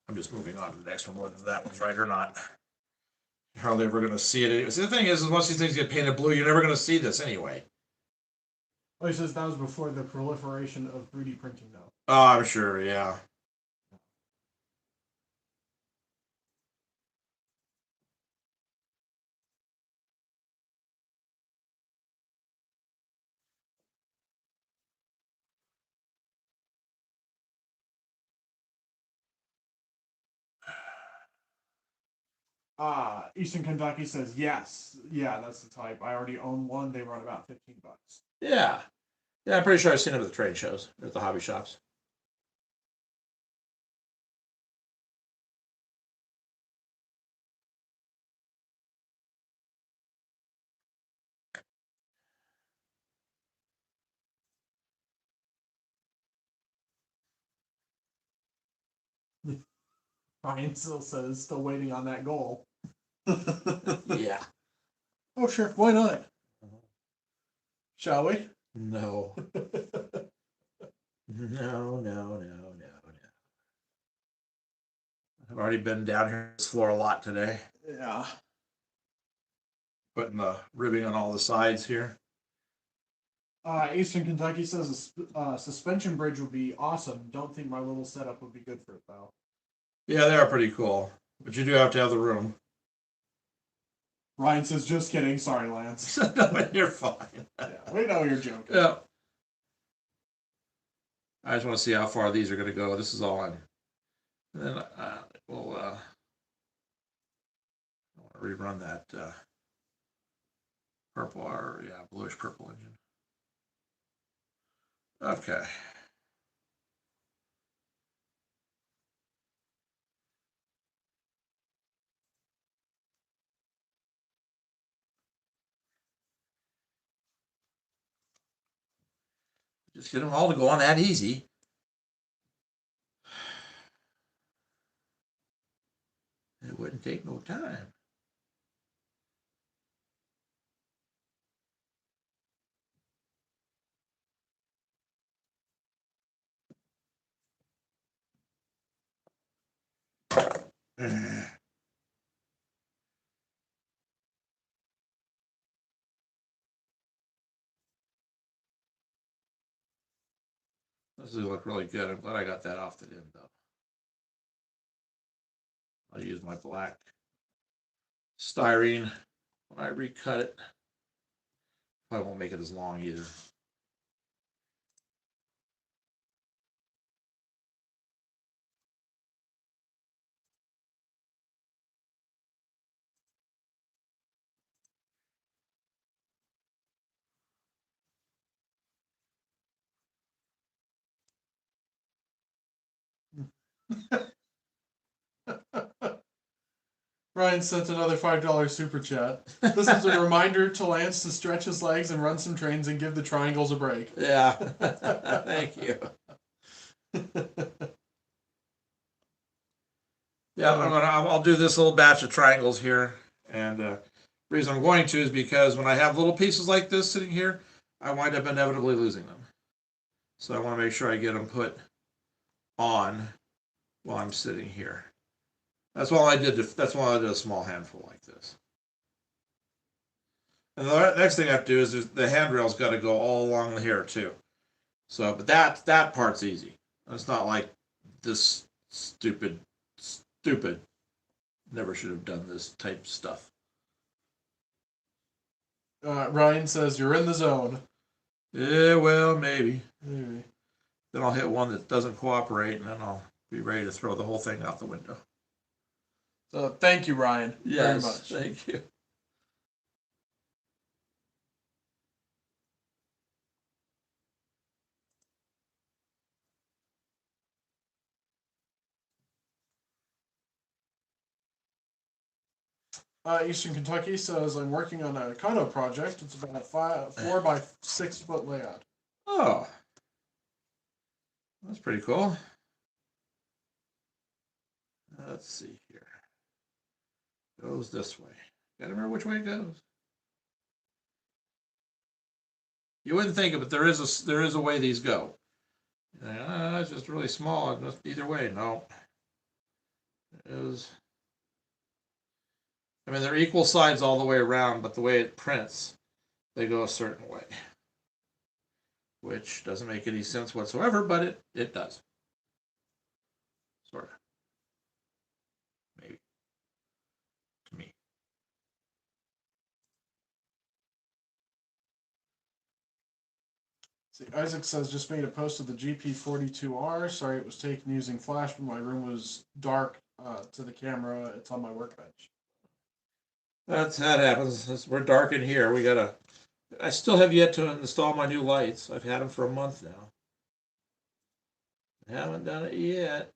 I'm just moving on to the next one, whether that one's right or not. You're hardly ever going to see it. See, the thing is once these things get painted blue, you're never going to see this anyway. Oh, he says that was before the proliferation of 3D printing, though. Oh, I'm sure, yeah. Eastern Kentucky says yes. Yeah, that's the type. I already own one. They run about $15. Yeah. Yeah, I'm pretty sure I've seen them at the trade shows, at the hobby shops. Ryan still says, still waiting on that goal. Yeah. Oh, sure. Why not? Shall we? No. No. I've already been down here on this floor a lot today. Yeah. Putting the ribbing on all the sides here. Eastern Kentucky says a suspension bridge would be awesome. Don't think my little setup would be good for it, though. Yeah, they are pretty cool. But you do have to have the room. Ryan says, just kidding. Sorry, Lance. No, you're fine. Yeah, we know you're joking. Yeah. I just want to see how far these are going to go. This is all on. And then we'll I want to rerun that purple or bluish purple engine. Okay. Just get them all to go on that easy. It wouldn't take no time. This will look really good. I'm glad I got that off the end though. I'll use my black styrene when I recut it. I won't make it as long either. Ryan sent another $5 super chat. This is a reminder to Lance to stretch his legs and run some trains and give the triangles a break. Yeah. Thank you. Yeah, I'll do this little batch of triangles here, and the reason I'm going to is because when I have little pieces like this sitting here, I wind up inevitably losing them. So I want to make sure I get them put on while I'm sitting here. That's why I did. That's why I did a small handful like this. And the next thing I have to do is the handrail's got to go all along here too. So, but that part's easy. It's not like this stupid. Never should have done this type stuff. Ryan says you're in the zone. Yeah, well, maybe. Then I'll hit one that doesn't cooperate, and then I'll be ready to throw the whole thing out the window. So thank you, Ryan. Yes, very much. Thank you. Eastern Kentucky says I'm working on a condo project. It's about a 4 by 6 foot layout. Oh, that's pretty cool. Let's see here. Goes this way. Gotta remember which way it goes. You wouldn't think of it. There is a way these go. It's just really small. Either way, no. It is. I mean, they're equal sides all the way around, but the way it prints, they go a certain way, which doesn't make any sense whatsoever, but it does. Sort of. Maybe. To me. See, Isaac says just made a post of the GP42R. Sorry it was taken using flash, but my room was dark to the camera. It's on my workbench. That happens. We're dark in here. I still have yet to install my new lights. I've had them for a month now. I haven't done it yet.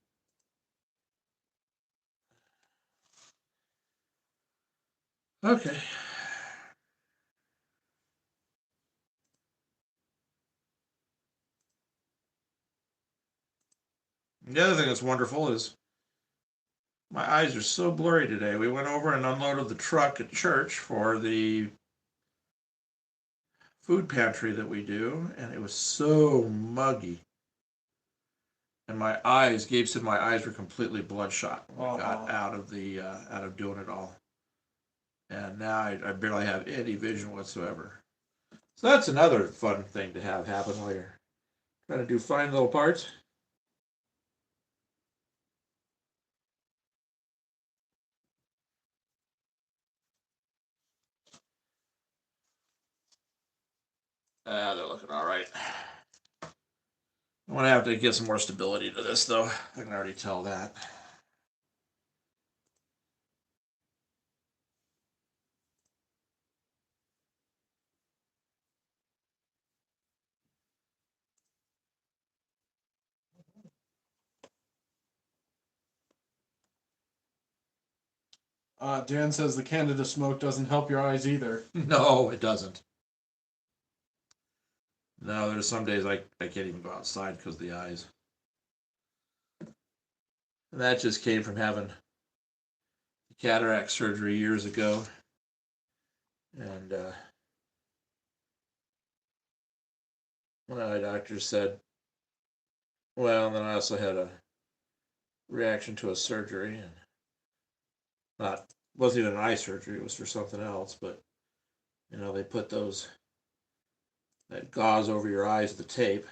Okay. The other thing that's wonderful is my eyes are so blurry today. We went over and unloaded the truck at church for the food pantry that we do, and it was so muggy. And Gabe said my eyes were completely bloodshot when I got out of doing it all. And now I barely have any vision whatsoever. So that's another fun thing to have happen while you're trying to do fine little parts. They're looking all right. I'm going to have to get some more stability to this, though. I can already tell that. Dan says the Canada smoke doesn't help your eyes either. No, it doesn't. No, there's some days I can't even go outside because of the eyes. And that just came from having cataract surgery years ago. And one eye doctor said, well, and then I also had a reaction to a surgery, and wasn't even an eye surgery, it was for something else, but they put that gauze over your eyes, the tape.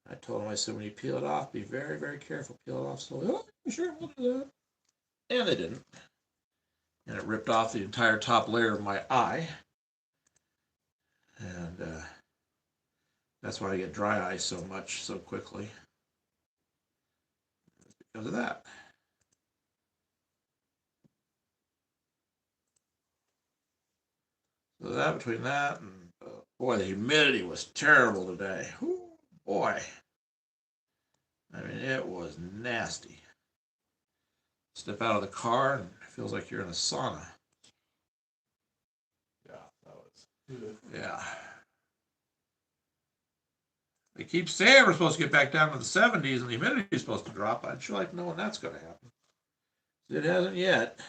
I told him, I said, when you peel it off, be very, very careful. Peel it off slowly. Oh, sure, we'll do that. And they didn't. And it ripped off the entire top layer of my eye. And that's why I get dry eyes so much, so quickly. It's because of that. So that, between that, and boy, the humidity was terrible today. Ooh, boy. I mean, it was nasty. Step out of the car and it feels like you're in a sauna. Yeah, that was good. Yeah. They keep saying we're supposed to get back down to the 70s and the humidity is supposed to drop. I'd sure like to know when that's going to happen. It hasn't yet.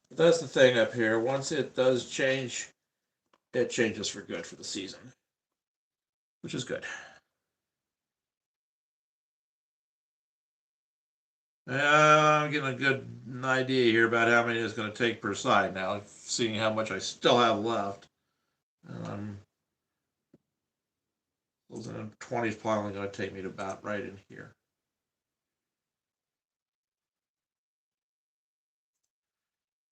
But that's the thing up here. Once it does change, it changes for good for the season, which is good. I'm getting a good idea here about how many it's going to take per side now, seeing how much I still have left. Those 20 is probably going to take me to about right in here.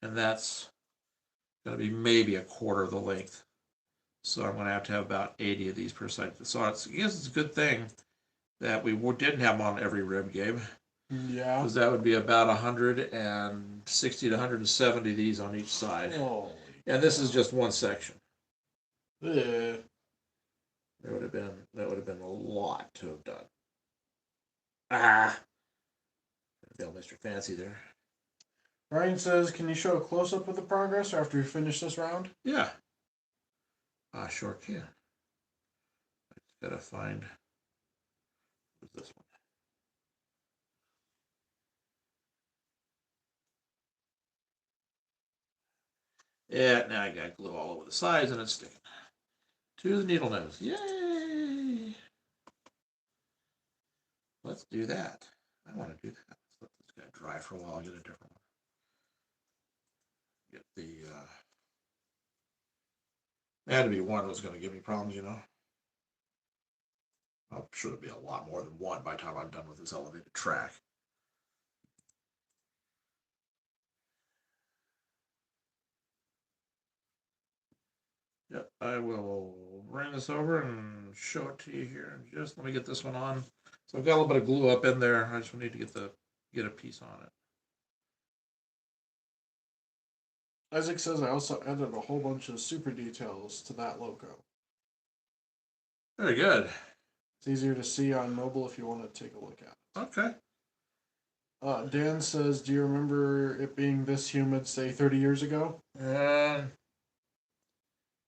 And that's going to be maybe a quarter of the length. So I'm going to have about 80 of these per side. So I guess it's a good thing that we didn't have them on every rib, Gabe. Yeah. Because that would be about 160 to 170 of these on each side. And this is just one section. That would have been a lot to have done. Dale Mr. Fancy there. Ryan says, can you show a close-up of the progress after we finish this round? Yeah. I sure can. I just gotta find this one. Yeah, now I got glue all over the sides and it's sticking to the needle nose. Yay! Let's do that. I want to do that. Let's let this guy dry for a while. I'll get a different one. Get the it had to be one that was going to give me problems, you know. I'm sure there'll be a lot more than one by the time I'm done with this elevated track. Yep, I will bring this over and show it to you here. Just let me get this one on. So I've got a little bit of glue up in there. I just need to get a piece on it. Isaac says I also added a whole bunch of super details to that logo. Very good. It's easier to see on mobile if you want to take a look at it. Okay. Dan says, do you remember it being this humid, say, 30 years ago?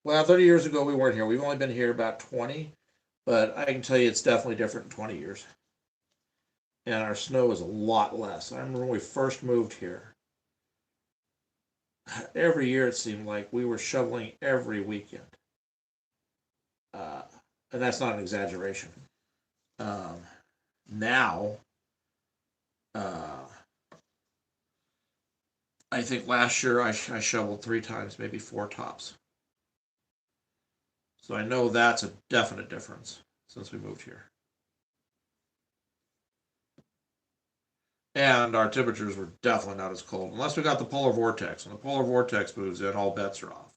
Well, 30 years ago we weren't here. We've only been here about 20, but I can tell you it's definitely different in 20 years. And our snow is a lot less. I remember when we first moved here, every year it seemed like we were shoveling every weekend. And that's not an exaggeration. Now, I think last year I shoveled 3 times, maybe 4 tops. So I know that's a definite difference since we moved here. And our temperatures were definitely not as cold, unless we got the polar vortex. When the polar vortex moves in, all bets are off.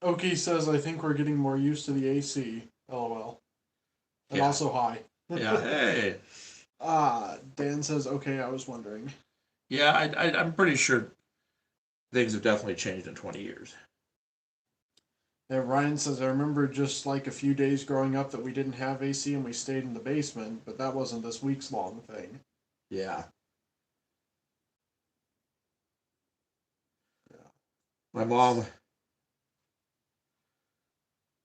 Oki says, I think we're getting more used to the AC. LOL. And Yeah. also hi. Yeah, hey. Dan says, okay, I was wondering. Yeah, I'm pretty sure things have definitely changed in 20 years. Yeah, Ryan says, I remember just like a few days growing up that we didn't have AC and we stayed in the basement, but that wasn't this week's long thing. Yeah. My mom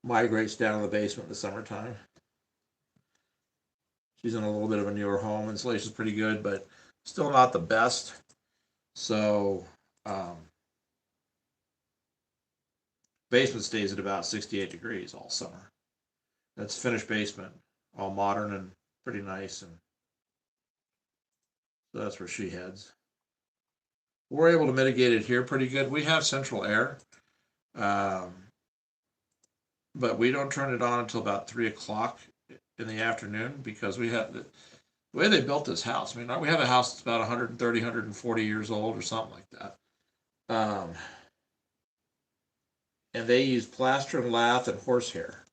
migrates down to the basement in the summertime. She's in a little bit of a newer home. Insulation's pretty good, but still not the best. So, basement stays at about 68 degrees all summer. That's finished basement, all modern and pretty nice, and so that's where she heads. We're able to mitigate it here pretty good. We have central air, but we don't turn it on until about 3 o'clock in the afternoon because we have the way they built this house. I mean, we have a house that's about 130, 140 years old or something like that. And they use plaster and lath and horsehair.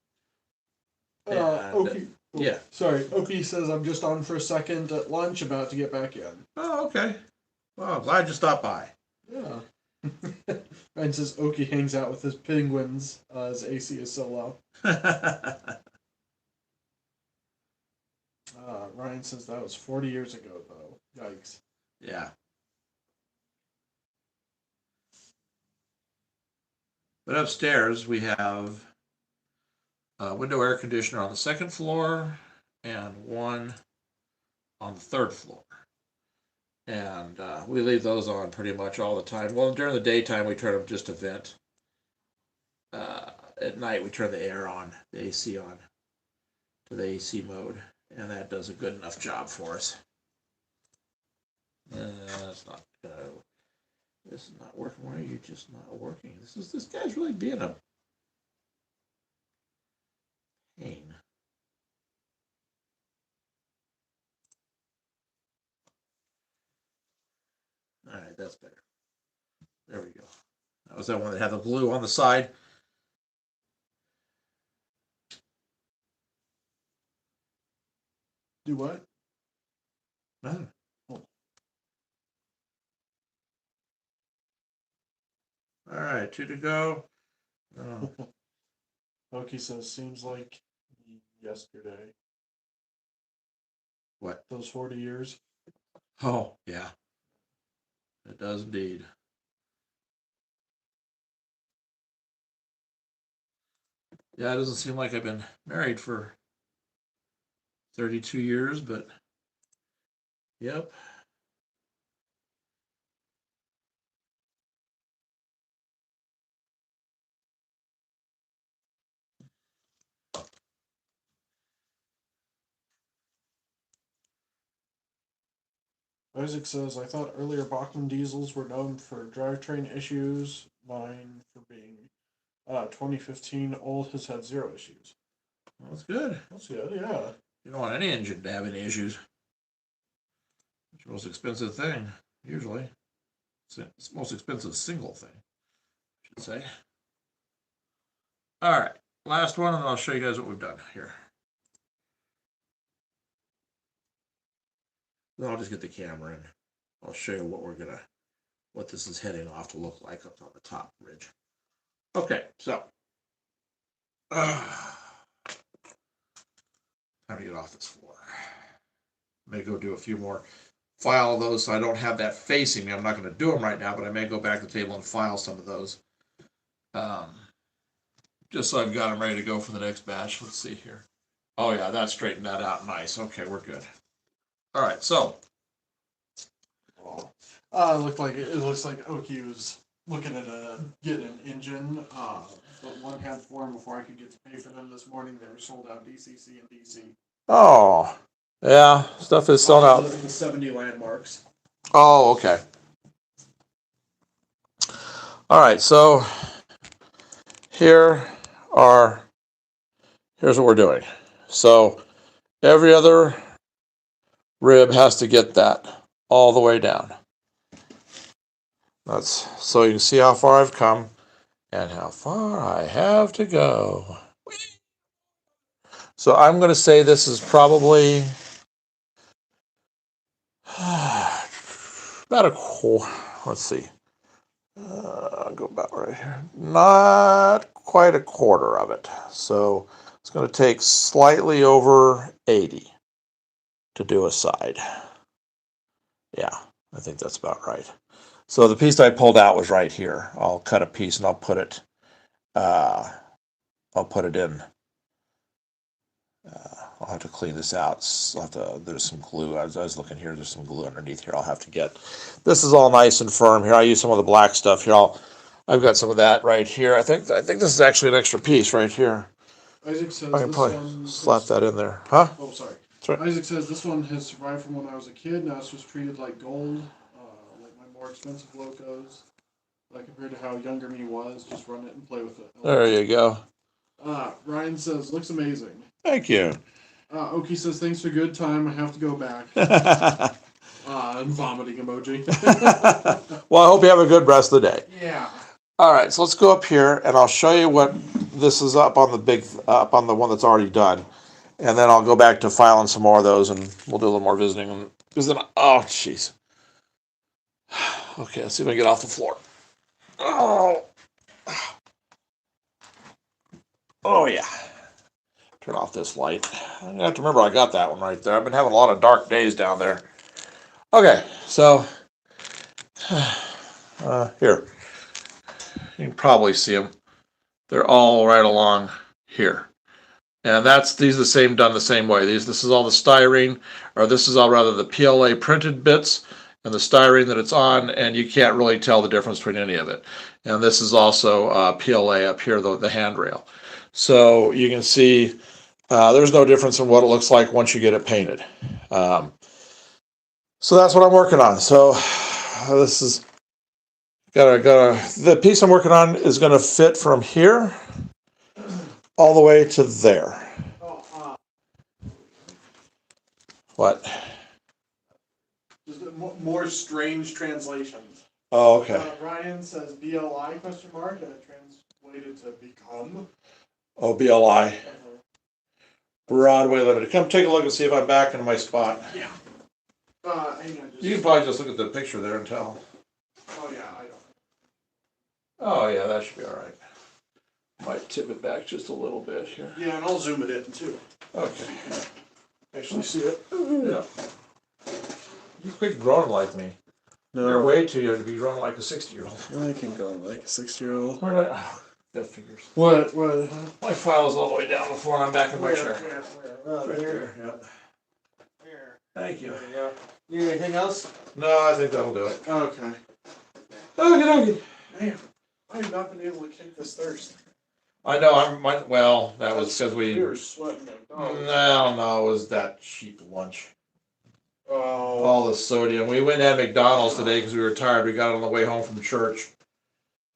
Oki, yeah. Sorry, Oki says I'm just on for a second at lunch, about to get back in. Oh, okay. Well, I'm glad you stopped by. Yeah. Ryan says Oki hangs out with his penguins. His AC is so low. Ryan says that was 40 years ago, though. Yikes. Yeah. But upstairs we have a window air conditioner on the 2nd floor and one on the 3rd floor. And we leave those on pretty much all the time. Well, during the daytime we turn them just to vent. At night we turn the air on, the AC on, to the AC mode, and that does a good enough job for us. That's not. This is not working. Why are you just not working? This guy's really being a pain. All right, that's better. There we go. That was that one that had the glue on the side. Do what? Nothing. Oh. All right, 2 to go. Oh. Oki says, seems like yesterday. What? Those 40 years. Oh, yeah. It does indeed. Yeah, it doesn't seem like I've been married for 32 years, but yep. Isaac says, I thought earlier Bachmann diesels were known for drivetrain issues. Mine, for being 2015 old, has had zero issues. Well, that's good. That's good, yeah. You don't want any engine to have any issues. It's the most expensive thing, usually. It's the most expensive single thing, I should say. All right, last one, and I'll show you guys what we've done here. Then I'll just get the camera and I'll show you what this is heading off to look like up on the top ridge. Okay, so time to get off this floor. May go do a few more, file those so I don't have that facing me. I'm not going to do them right now, but I may go back to the table and file some of those. Just so I've got them ready to go for the next batch. Let's see here. Oh yeah, that straightened that out nice. Okay, we're good. All right, so. It looks like Oki was looking at getting an engine. But one had for him before I could get to pay for them this morning. They were sold out DCC and DC. Oh, yeah, stuff is sold out. The 70 landmarks. Oh, okay. All right, so here's what we're doing. So every other rib has to get that all the way down. That's so you can see how far I've come and how far I have to go. So I'm going to say this is probably about a quarter. Let's see. I'll go about right here. Not quite a quarter of it. So it's going to take slightly over 80 to do a side. Yeah, I think that's about right. So the piece I pulled out was right here. I'll cut a piece and I'll put it in. I'll have to clean this out. There's some glue. I was looking here. There's some glue underneath here. I'll have to get. This is all nice and firm here. I use some of the black stuff here. I've got some of that right here. I think this is actually an extra piece right here. Isaac says I can this probably one slap that in there. Huh? Oh, sorry. Right. Isaac says this one has survived from when I was a kid. Now it's just treated like gold, like my more expensive locos. Like compared to how younger me was, just run it and play with it. There you go. Ryan says looks amazing. Thank you. Oki says thanks for good time. I have to go back. And vomiting emoji. Well, I hope you have a good rest of the day. Yeah. All right, so let's go up here and I'll show you what this is up on the one that's already done. And then I'll go back to filing some more of those and we'll do a little more visiting. Oh, jeez. Okay, let's see if I can get off the floor. Oh. Oh, yeah. Turn off this light. I'm going to have to remember I got that one right there. I've been having a lot of dark days down there. Okay, so here. You can probably see them. They're all right along here. And these are the same, done the same way. This is all the styrene, or this is all rather the PLA printed bits and the styrene that it's on, and you can't really tell the difference between any of it. And this is also PLA up here, the handrail. So you can see there's no difference in what it looks like once you get it painted. So that's what I'm working on. So this is the piece I'm working on is going to fit from here all the way to there. What? Just more strange translations. Oh, okay. Ryan says BLI question mark and it translated to become. Oh, BLI. Broadway Limited. Come take a look and see if I'm back in my spot. Yeah. Hang on. You can probably just look at the picture there and tell. Oh yeah, I don't. Oh yeah, that should be all right. Might tip it back just a little bit here. Yeah, and I'll zoom it in too. Okay. Actually see it. Yeah. You quit growing like me. No. You're way too young to be growing like a 60-year-old. I can go like a 60-year-old. Where did that figures. What? My file's all the way down before I'm back in my chair. Oh, Right there. there, yeah. There. Thank you. There you go. You need anything else? No, I think that'll do it. Okay. Okay. Man, I have not been able to kick this thirst. I know, well, that was because We were sweating like dogs. No, it was that cheap lunch. Oh. All the sodium. We went to McDonald's today because we were tired. We got on the way home from church.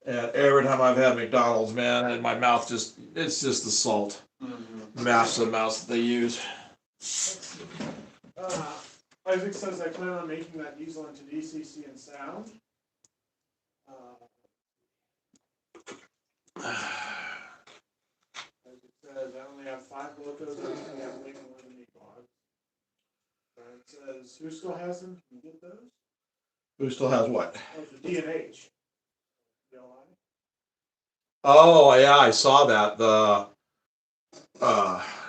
And every time I've had McDonald's, man, and my mouth it's just the salt. Mm-hmm. Massive amounts that they use. Isaac says I plan on making that diesel into DCC and sound. Isaac says I only have 5 locos. I only have way more than 8 logs. It says who still has them? Can you get those? Who still has what? Oh, the D&H. Oh yeah, I saw that.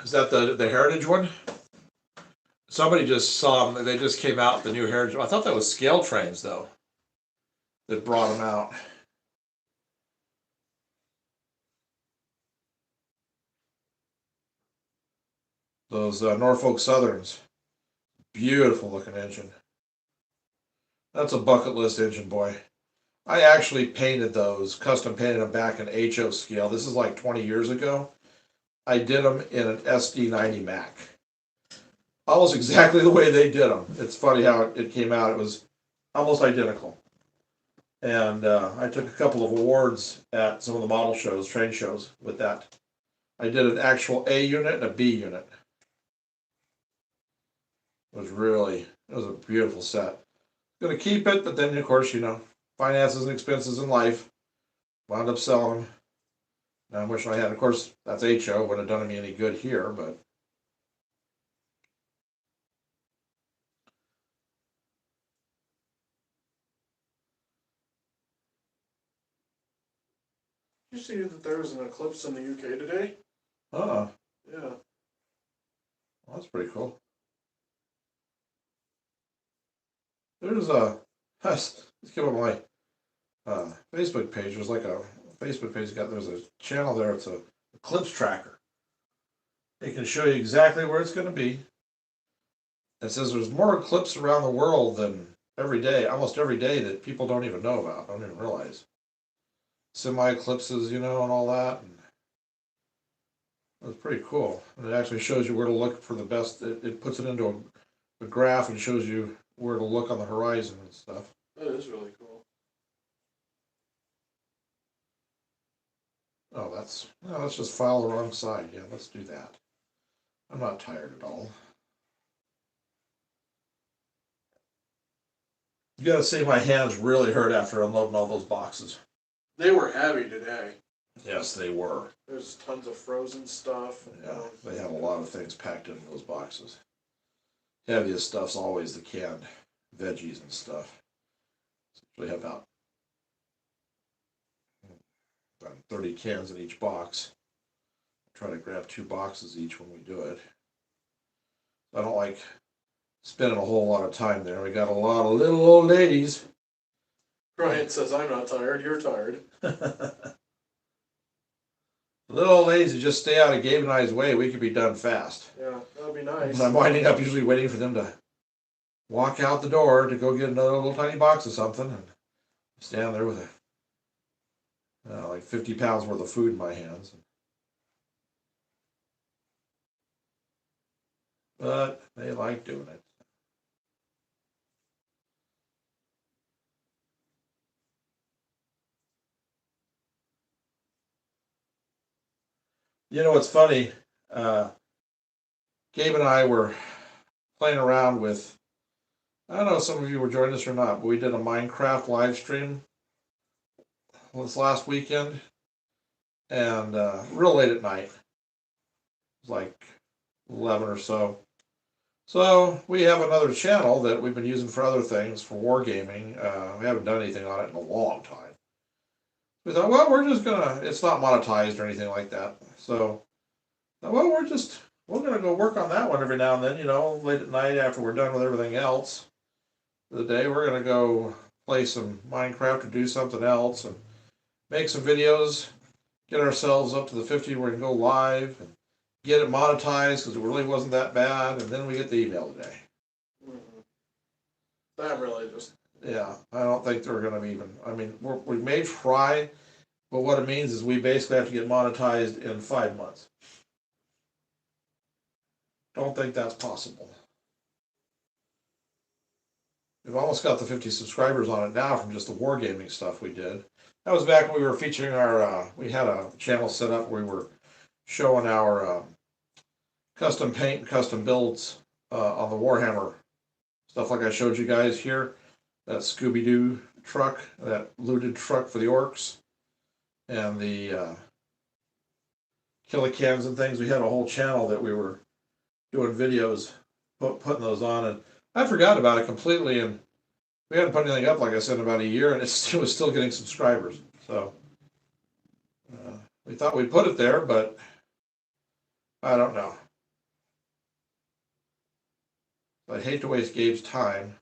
Is that the Heritage one? Somebody just saw them. They just came out the new Heritage. I thought that was Scale Trains though. That brought them out. Those Norfolk Southerns. Beautiful looking engine. That's a bucket list engine, boy. I actually painted those, custom painted them back in HO scale. This is like 20 years ago. I did them in an SD90 Mac. Almost exactly the way they did them. It's funny how it came out. It was almost identical. And I took a couple of awards at some of the model shows, train shows with that. I did an actual A unit and a B unit. It was a beautiful set. Gonna keep it, but then of course, finances and expenses in life. Wound up selling them. Now I'm wishing I had. Of course, that's HO. Wouldn't have done me any good here, but. Did you see that there was an eclipse in the UK today? Yeah. Well, That's pretty cool. There's a. Let's give them my Facebook page. There's like a Facebook page. There's a channel there. It's a eclipse tracker. It can show you exactly where it's going to be. It says there's more eclipses around the world than every day, almost every day, that people don't even know about, don't even realize. Semi-eclipses, and all that. And it was pretty cool. And it actually shows you where to look for the best. It puts it into a graph and shows you where to look on the horizon and stuff. that is really cool. Oh, let's just file the wrong side. Yeah, let's do that. I'm not tired at all. You gotta say my hands really hurt after unloading all those boxes. They were heavy today. Yes, they were. There's tons of frozen stuff. Yeah, they have a lot of things packed in those boxes. Heaviest stuff's always the canned veggies and stuff. We have about 30 cans in each box. Try to grab 2 boxes each when we do it. I don't like spending a whole lot of time there. We got a lot of little old ladies. Brian says, I'm not tired, you're tired. Little old ladies who just stay out of Gabe and I's way, we could be done fast. Yeah, that'd be nice. But I'm winding up usually waiting for them to walk out the door to go get another little tiny box of something and stand there with like 50 pounds worth of food in my hands. But they like doing it. What's funny? Gabe and I were playing around with, I don't know if some of you were joining us or not, but we did a Minecraft live stream this last weekend, and real late at night. It was like 11 or so. So we have another channel that we've been using for other things, for wargaming. We haven't done anything on it in a long time. We thought, well, it's not monetized or anything like that. So, well, we're gonna go work on that one every now and then, late at night after we're done with everything else. the day. We're gonna go play some Minecraft or do something else and make some videos, get ourselves up to the 50 where we can go live and get it monetized because it really wasn't that bad, and then we get the email today. That really just... Yeah, I don't think they're gonna even, I mean, we may try, but what it means is we basically have to get monetized in 5 months. Don't think that's possible. We've almost got the 50 subscribers on it now from just the wargaming stuff we did. That was back when we were featuring our, we had a channel set up where we were showing our custom paint and custom builds on the Warhammer stuff like I showed you guys here. That Scooby-Doo truck, that looted truck for the orcs, and the Killicans and things. We had a whole channel that we were doing videos, putting those on, and I forgot about it completely, and we hadn't put anything up, like I said, in about a year, and it was still getting subscribers. So we thought we'd put it there, but I don't know. I'd hate to waste Gabe's time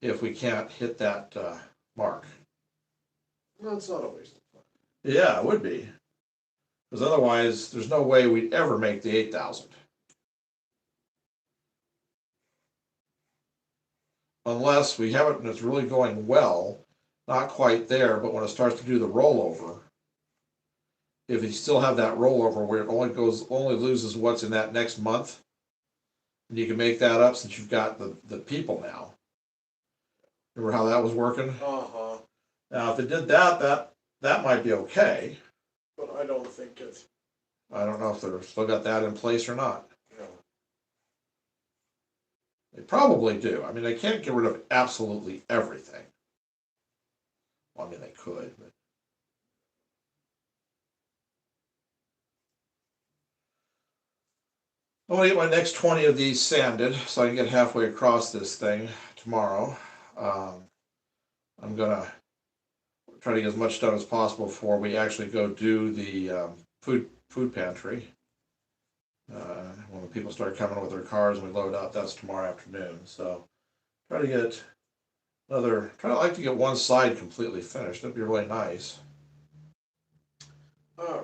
if we can't hit that mark. No, it's not a waste of time. Yeah, it would be. Because otherwise, there's no way we'd ever make the 8,000. Unless we have it and it's really going well, not quite there, but when it starts to do the rollover, if you still have that rollover where it only loses what's in that next month, and you can make that up since you've got the people now. Remember how that was working? Uh-huh. Now, if it did that might be okay. But I don't think it... I don't know if they've still got that in place or not. No. They probably do. I mean, they can't get rid of absolutely everything. Well, I mean, they could, but... I'm going to get my next 20 of these sanded so I can get halfway across this thing tomorrow. I'm going to try to get as much done as possible before we actually go do the food pantry. When the people start coming with their cars and we load up, that's tomorrow afternoon. So try to like to get one side completely finished. That'd be really nice.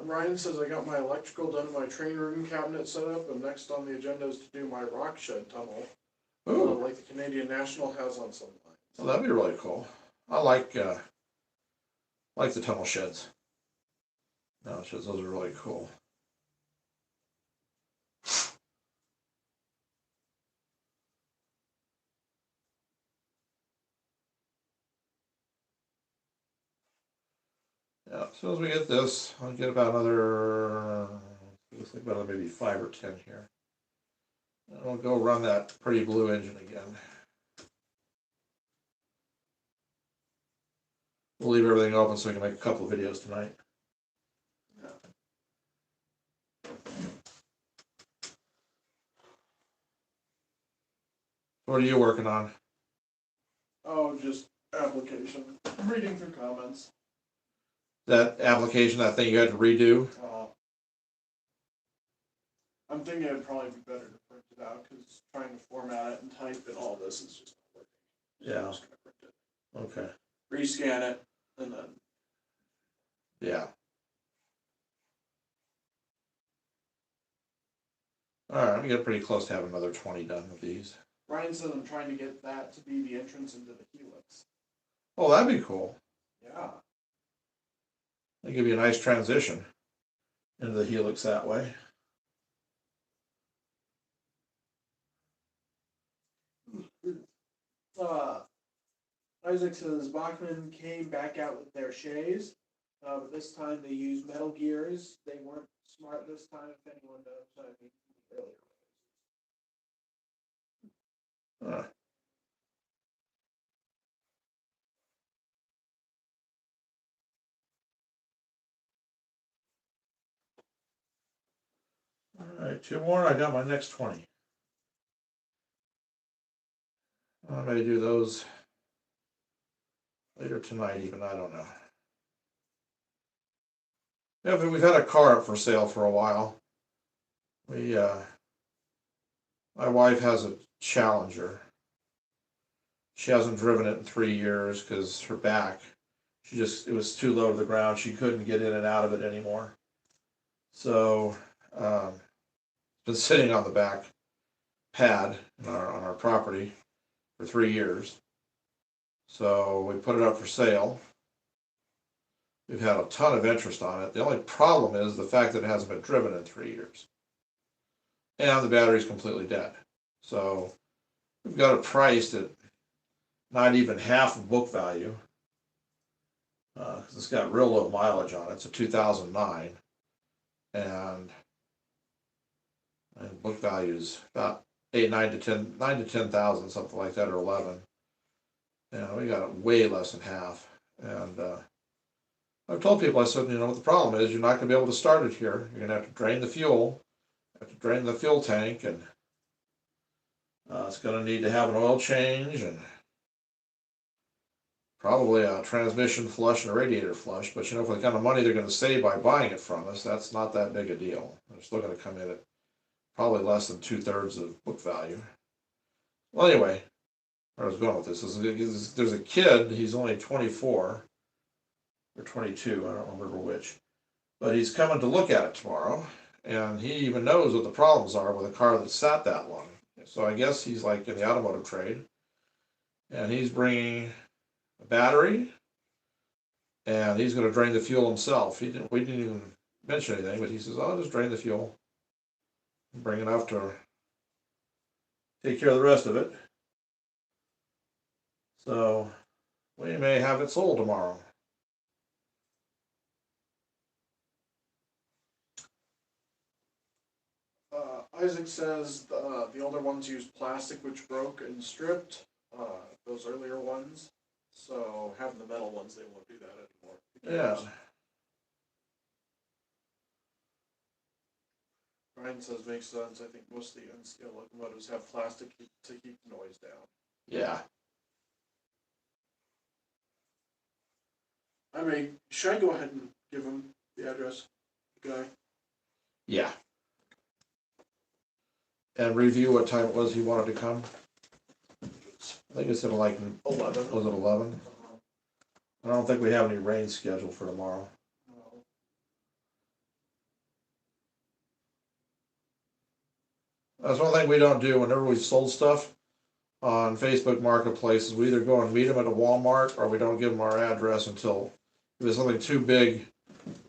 Ryan says I got my electrical done, my train room cabinet set up, and next on the agenda is to do my rock shed tunnel. Ooh. Like the Canadian National has on some lines. Well, that'd be really cool. I like the tunnel sheds. No, those are really cool. Yeah, as soon as we get this, I'll get about another, looks like about maybe 5 or 10 here. And we'll go run that Pretty Blue engine again. We'll leave everything open so we can make a couple of videos tonight. What are you working on? Oh, just application. I'm reading through comments. That application, that thing you had to redo? I'm thinking it'd probably be better to print it out because trying to format it and type and all this is just not working. Yeah. I'm just gonna print it. Okay. Rescan it and then. Yeah. All right, we get pretty close to having another 20 done with these. Ryan said I'm trying to get that to be the entrance into the helix. Oh, that'd be cool. Yeah. That'd give you a nice transition into the helix that way. Isaac says Bachmann came back out with their Shays, but this time they used metal gears. They weren't smart this time, if anyone knows. I mean, earlier. All right, 2 more. I got my next 20. I may do those later tonight, even. I don't know. Yeah, but we've had a car up for sale for a while. My wife has a Challenger, She hasn't driven it in 3 years because her back, it was too low to the ground. She couldn't get in and out of it anymore. So, it's been sitting on the back pad on our property for 3 years. So we put it up for sale. We've had a ton of interest on it. The only problem is the fact that it hasn't been driven in 3 years. And the battery's completely dead. So we've got it priced at not even half of book value. Because it's got real low mileage on it. It's a 2009. And book value is about 9 to 10,000, something like that, or 11. And we got it way less than half. And I've told people, I said, what the problem is, you're not going to be able to start it here. You're going to have to drain the fuel, drain the fuel tank, and it's going to need to have an oil change and probably a transmission flush and a radiator flush. But for the kind of money they're going to save by buying it from us, that's not that big a deal. They're still going to come in at probably less than 2/3 of book value. Well, anyway, where I was going with this is there's a kid, he's only 24 or 22, I don't remember which, but he's coming to look at it tomorrow, and he even knows what the problems are with a car that's sat that long. So I guess he's like in the automotive trade, and he's bringing a battery, and he's going to drain the fuel himself. We didn't even mention anything, but he says, I'll just drain the fuel, bring enough to take care of the rest of it. So we may have it sold tomorrow. Isaac says the older ones use plastic, which broke and stripped. Those earlier ones. So having the metal ones, they won't do that anymore. Yeah. Brian says makes sense. I think most of the N-scale locomotives have plastic to keep the noise down. Yeah. Should I go ahead and give him the address, guy? Yeah. And review what time it was he wanted to come. I think it's at like 11. Was it 11? I don't think we have any rain scheduled for tomorrow. No. That's one thing we don't do whenever we've sold stuff on Facebook Marketplaces. We either go and meet them at a Walmart, or we don't give them our address until if it's something too big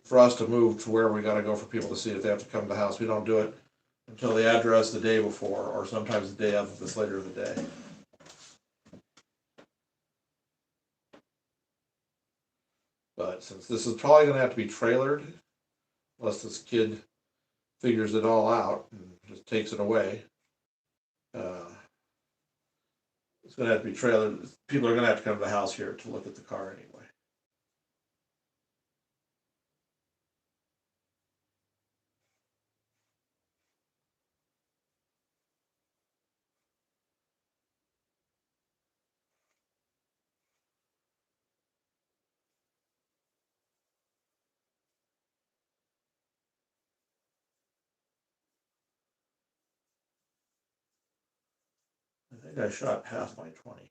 for us to move to where we got to go for people to see it. If they have to come to the house, we don't do it until the address the day before, or sometimes the day of, if it's later in the day. But since this is probably going to have to be trailered, unless this kid figures it all out and just takes it away, it's going to have to be trailered. People are going to have to come to the house here to look at the car anyway. I think I shot past my 20.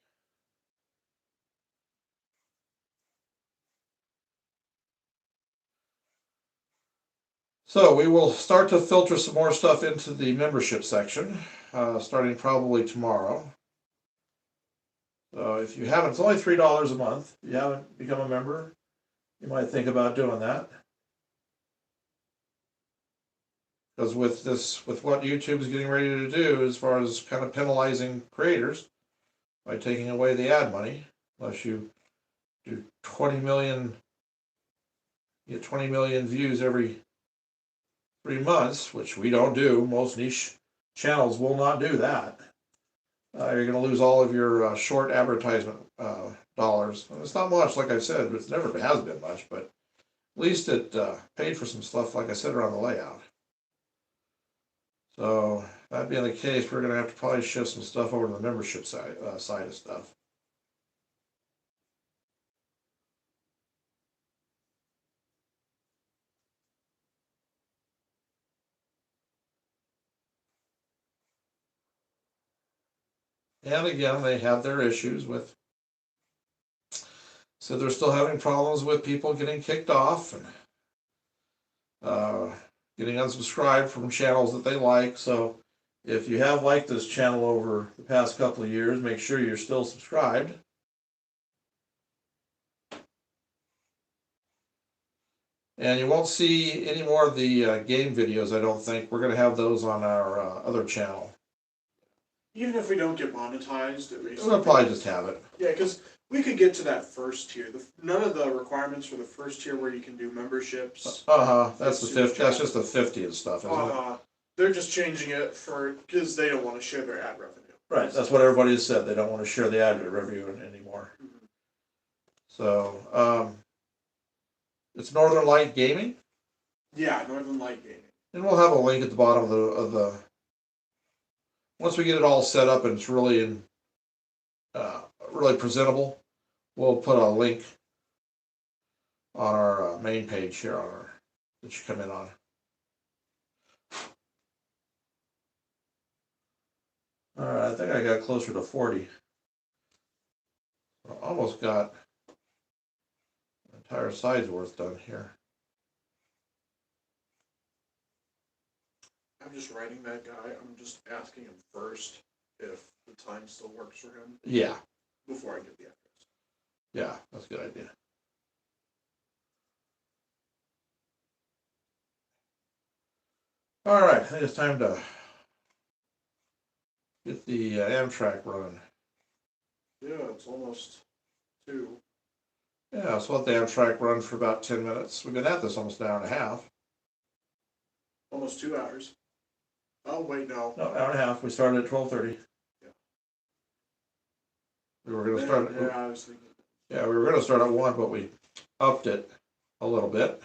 So we will start to filter some more stuff into the membership section, starting probably tomorrow. So if you haven't, it's only $3 a month. If you haven't become a member, you might think about doing that. Because with what YouTube is getting ready to do, as far as kind of penalizing creators by taking away the ad money, unless you do 20 million, you get 20 million views every 3 months, which we don't do. Most niche channels will not do that. You're going to lose all of your short advertisement dollars. And it's not much, like I said, but it never has been much, but at least it paid for some stuff, like I said, around the layout. So that being the case, we're going to have to probably shift some stuff over to the membership side of stuff. And again, they have their issues with, so they're still having problems with people getting kicked off and getting unsubscribed from channels that they like. So if you have liked this channel over the past couple of years, make sure you're still subscribed. And you won't see any more of the game videos, I don't think. We're going to have those on our other channel. Even if we don't get monetized, at least We'll probably just have it. Yeah, because we could get to that first tier. None of the requirements for the first tier where you can do memberships. That's the 50. That's just the 50 and stuff, isn't it? They're just changing it because they don't want to share their ad revenue. Right. That's what everybody has said. They don't want to share the ad revenue anymore. Mm-hmm. So it's Northern Light Gaming. Yeah, Northern Light Gaming. And we'll have a link at the bottom of the. Once we get it all set up and it's really really presentable, we'll put a link on our main page here that you come in on. All right, I think I got closer to 40. I almost got the entire side's worth done here. I'm just writing that guy. I'm just asking him first if the time still works for him. Yeah. Before I get the address. Yeah, that's a good idea. All right, I think it's time to get the Amtrak running. Yeah, it's almost 2. Yeah, so let the Amtrak run for about 10 minutes. We've been at this almost an hour and a half. Almost 2 hours. Oh, wait, no. No, hour and a half. We started at 12:30. Yeah. We were going to start. Yeah, I was thinking. Yeah, we were going to start at 1, but we upped it a little bit.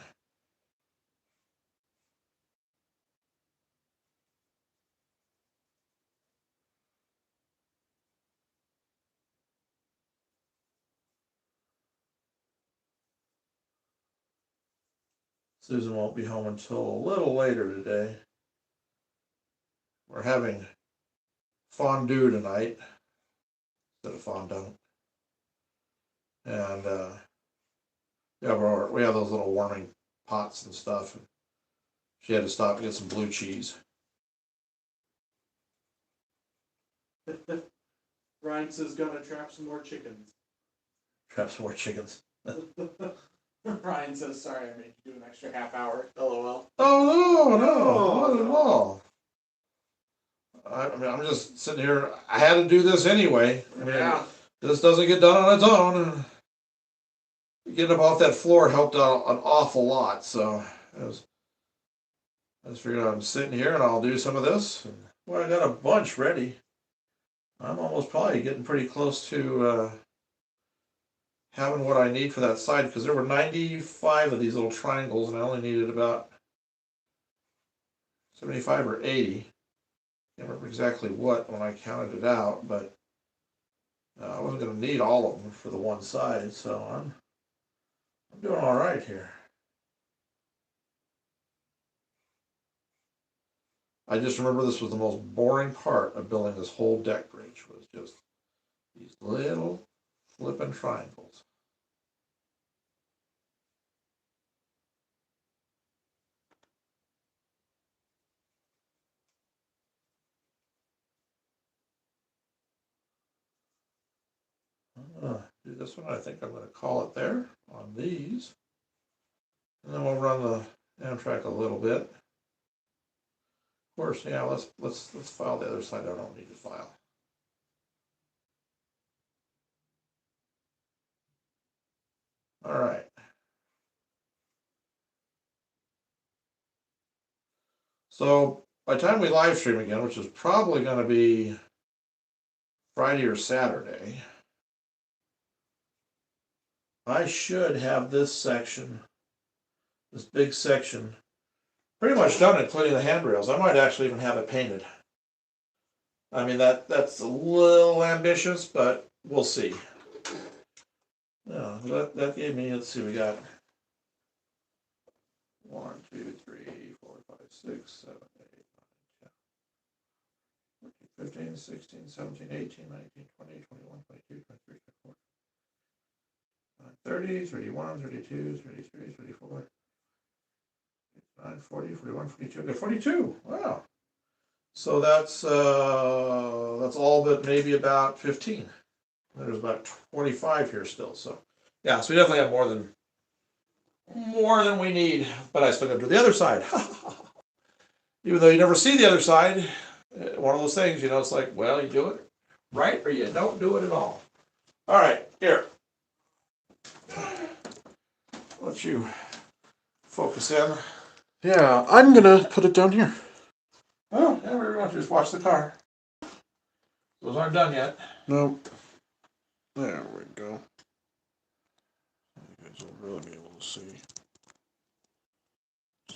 Susan won't be home until a little later today. We're having fondue tonight instead of fondant. And yeah, we have those little warming pots and stuff. And she had to stop and get some blue cheese. Ryan says, gonna trap some more chickens. Trap some more chickens. Ryan says, sorry, I made you do an extra half hour. LOL. Oh, no, not at all. I mean, I'm just sitting here. I had to do this anyway. I mean, yeah. This doesn't get done on its own. Getting up off that floor helped out an awful lot. So I just figured I'm sitting here and I'll do some of this. Well, I got a bunch ready. I'm almost probably getting pretty close to having what I need for that side, because there were 95 of these little triangles and I only needed about 75 or 80. I can't remember exactly what when I counted it out, but I wasn't going to need all of them for the one side, so I'm doing all right here. I just remember this was the most boring part of building this whole deck bridge, was just these little flipping triangles. Do this one. I think I'm going to call it there on these, and then we'll run the Amtrak a little bit. Of course, yeah. Let's file the other side. I don't need to file. All right. So by the time we live stream again, which is probably going to be Friday or Saturday, I should have this section, this big section, pretty much done, including the handrails. I might actually even have it painted. I mean, that's a little ambitious, but we'll see. No, that gave me, let's see, we got 1, 2, 3, 4, 5, 6, 7, 8, 9, 10, 14, 15, 16, 17, 18, 19, 20, 21, 22, 23, 24, 30, 31, 32, 33, 34, 39, 40, 41, 42. Okay, 42. Wow. So that's all but maybe about 15. There's about 25 here still. So yeah, so we definitely have more than we need. But I still got to do the other side. Even though you never see the other side, one of those things, it's like, well, you do it right or you don't do it at all. All right, here. Let you focus in. Yeah, I'm gonna put it down here. Oh, yeah, we're going to just watch the car. Those aren't done yet. Nope. There we go. You guys will really be able to see.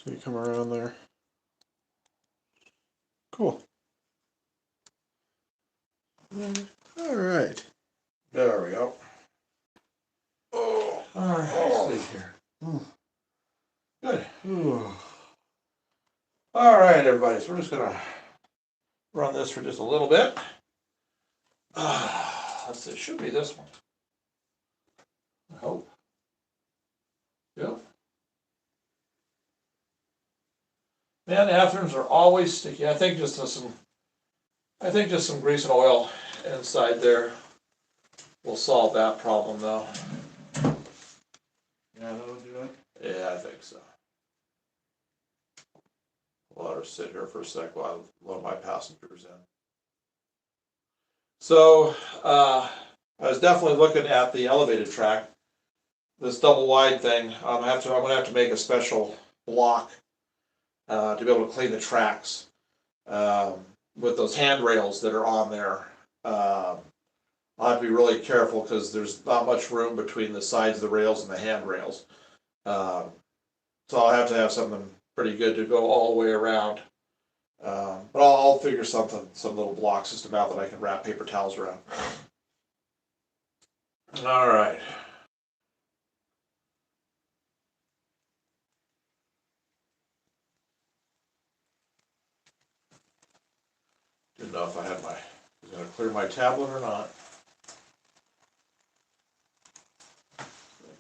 See, come around there. Cool. All right. There we go. Oh, all right. Stay here. Good. All right, everybody. So we're just gonna run this for just a little bit. Let's see. It should be this one. I hope. Yep. Man, the bathrooms are always sticky. I think just some grease and oil inside there will solve that problem, though. Yeah, that'll do it. Yeah, I think so. I'll let her sit here for a sec while I load my passengers in. So, I was definitely looking at the elevated track. This double wide thing, I'm gonna have to make a special block to be able to clean the tracks with those handrails that are on there. I'll have to be really careful because there's not much room between the sides of the rails and the handrails. So I'll have to have something pretty good to go all the way around. But I'll figure some little block system out that I can wrap paper towels around. All right. Didn't know if I was going to clear my tablet or not.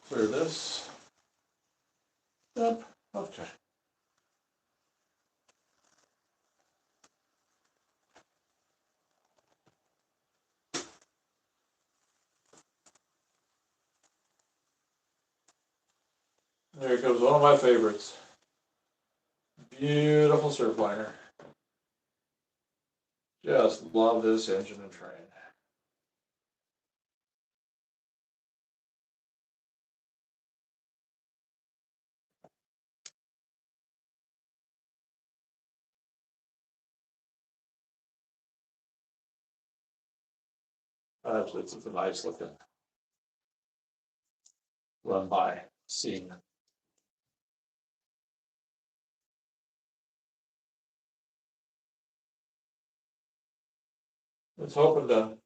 Clear this. Yep. Okay. There comes one of my favorites. Beautiful Surfliner. Just love this engine and train. Actually, it's a nice looking run by scene. I was hoping to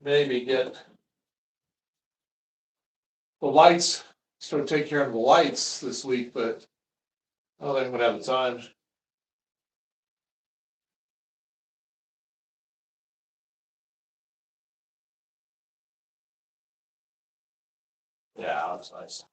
maybe get the lights, start to take care of the lights this week, but I don't think I'm gonna have the time. Yeah, that's nice.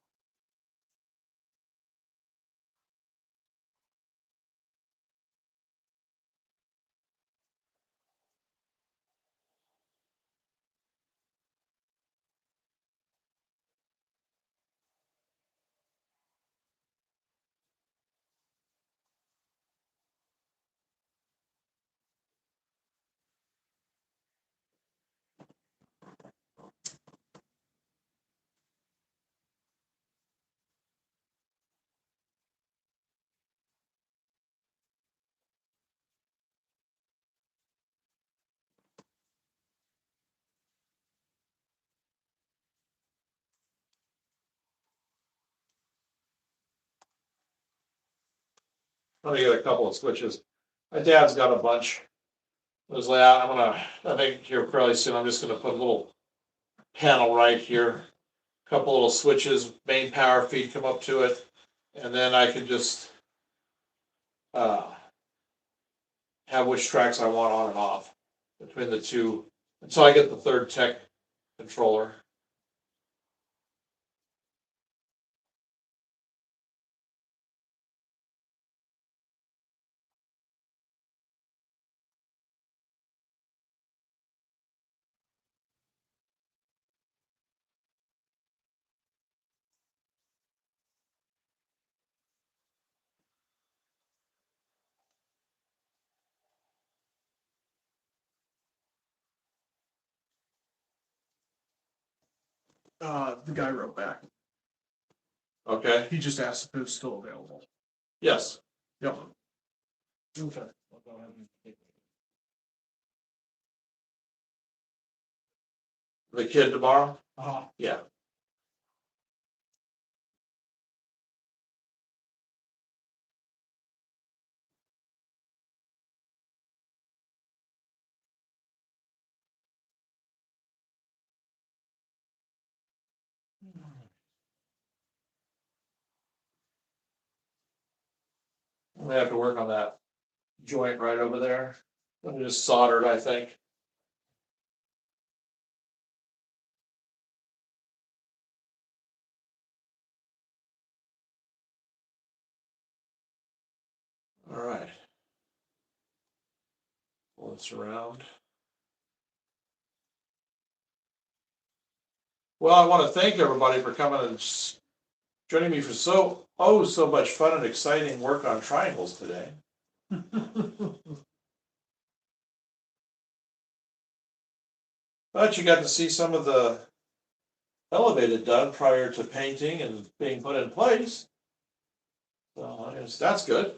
Let me get a couple of switches. My dad's got a bunch. Those layout. I think here fairly soon. I'm just gonna put a little panel right here. A couple little switches, main power feed come up to it, and then I can just have which tracks I want on and off between the two until I get the third tech controller. The guy wrote back. Okay. He just asked if it was still available. Yes. Yep. Okay. The kid tomorrow? Uh-huh. Yeah. We have to work on that joint right over there. It just soldered, I think. All right. Pull this around. Well, I want to thank everybody for coming and joining me for so much fun and exciting work on triangles today. But you got to see some of the elevated done prior to painting and being put in place. So I guess that's good.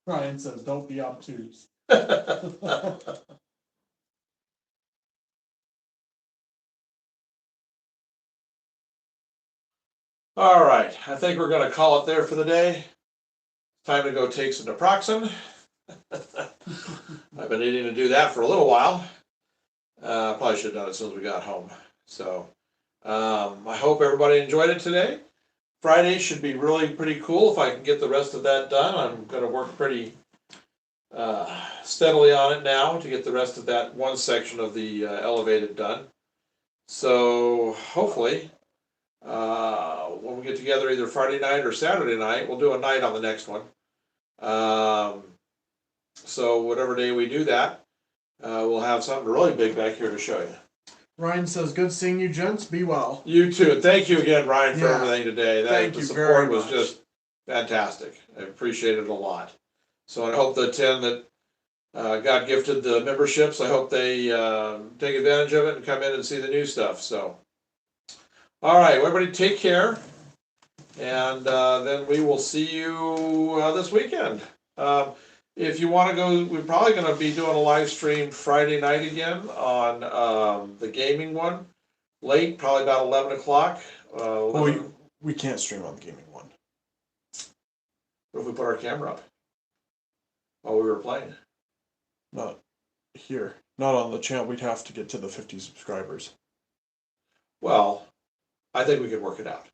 Ryan says, don't be obtuse. All right, I think we're gonna call it there for the day. Time to go take some naproxen. I've been needing to do that for a little while. Probably should have done it as soon as we got home. So I hope everybody enjoyed it today. Friday should be really pretty cool if I can get the rest of that done. I'm gonna work pretty steadily on it now to get the rest of that one section of the elevated done. So hopefully when we get together either Friday night or Saturday night, we'll do a night on the next one. So whatever day we do that, we'll have something really big back here to show you. Ryan says, good seeing you, gents. Be well. You too. Thank you again, Ryan, for Yeah. everything today. Thank the you support very was much. just fantastic. I appreciate it a lot. So I hope the 10 that got gifted the memberships, I hope they take advantage of it and come in and see the new stuff. So, all right, everybody take care. And then we will see you this weekend. If you want to go, we're probably going to be doing a live stream Friday night again on the gaming one. Late, probably about 11 o'clock. We can't stream on the gaming one. What if we put our camera up while we were playing? Not here. Not on the channel. We'd have to get to the 50 subscribers. Well, I think we could work it out.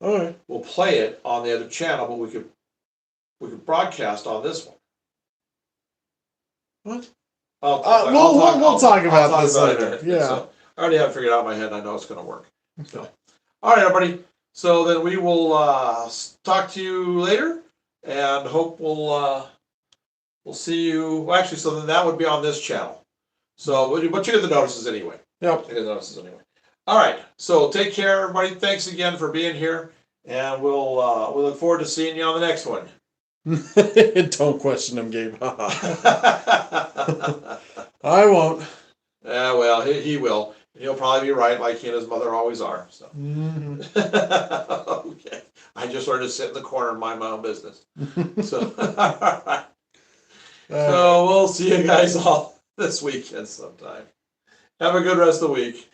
All right. We'll play it on the other channel, but we could broadcast on this one. What? We'll talk about this later. it. Yeah. So, I already have it figured out in my head. I know it's going to work. So, all right, everybody. So then we will talk to you later, and hope we'll see you. Well, actually, so then that would be on this channel. So, but you get the notices anyway. Yep. You get the notices anyway. All right. So take care, everybody. Thanks again for being here, and we'll look forward to seeing you on the next one. Don't question him, Gabe. I won't. Yeah, well, he will. He'll probably be right, like he and his mother always are. So. Mm-hmm. Okay. I just learned to sit in the corner and mind my own business. So, all right. So we'll see you guys all this weekend sometime. Have a good rest of the week.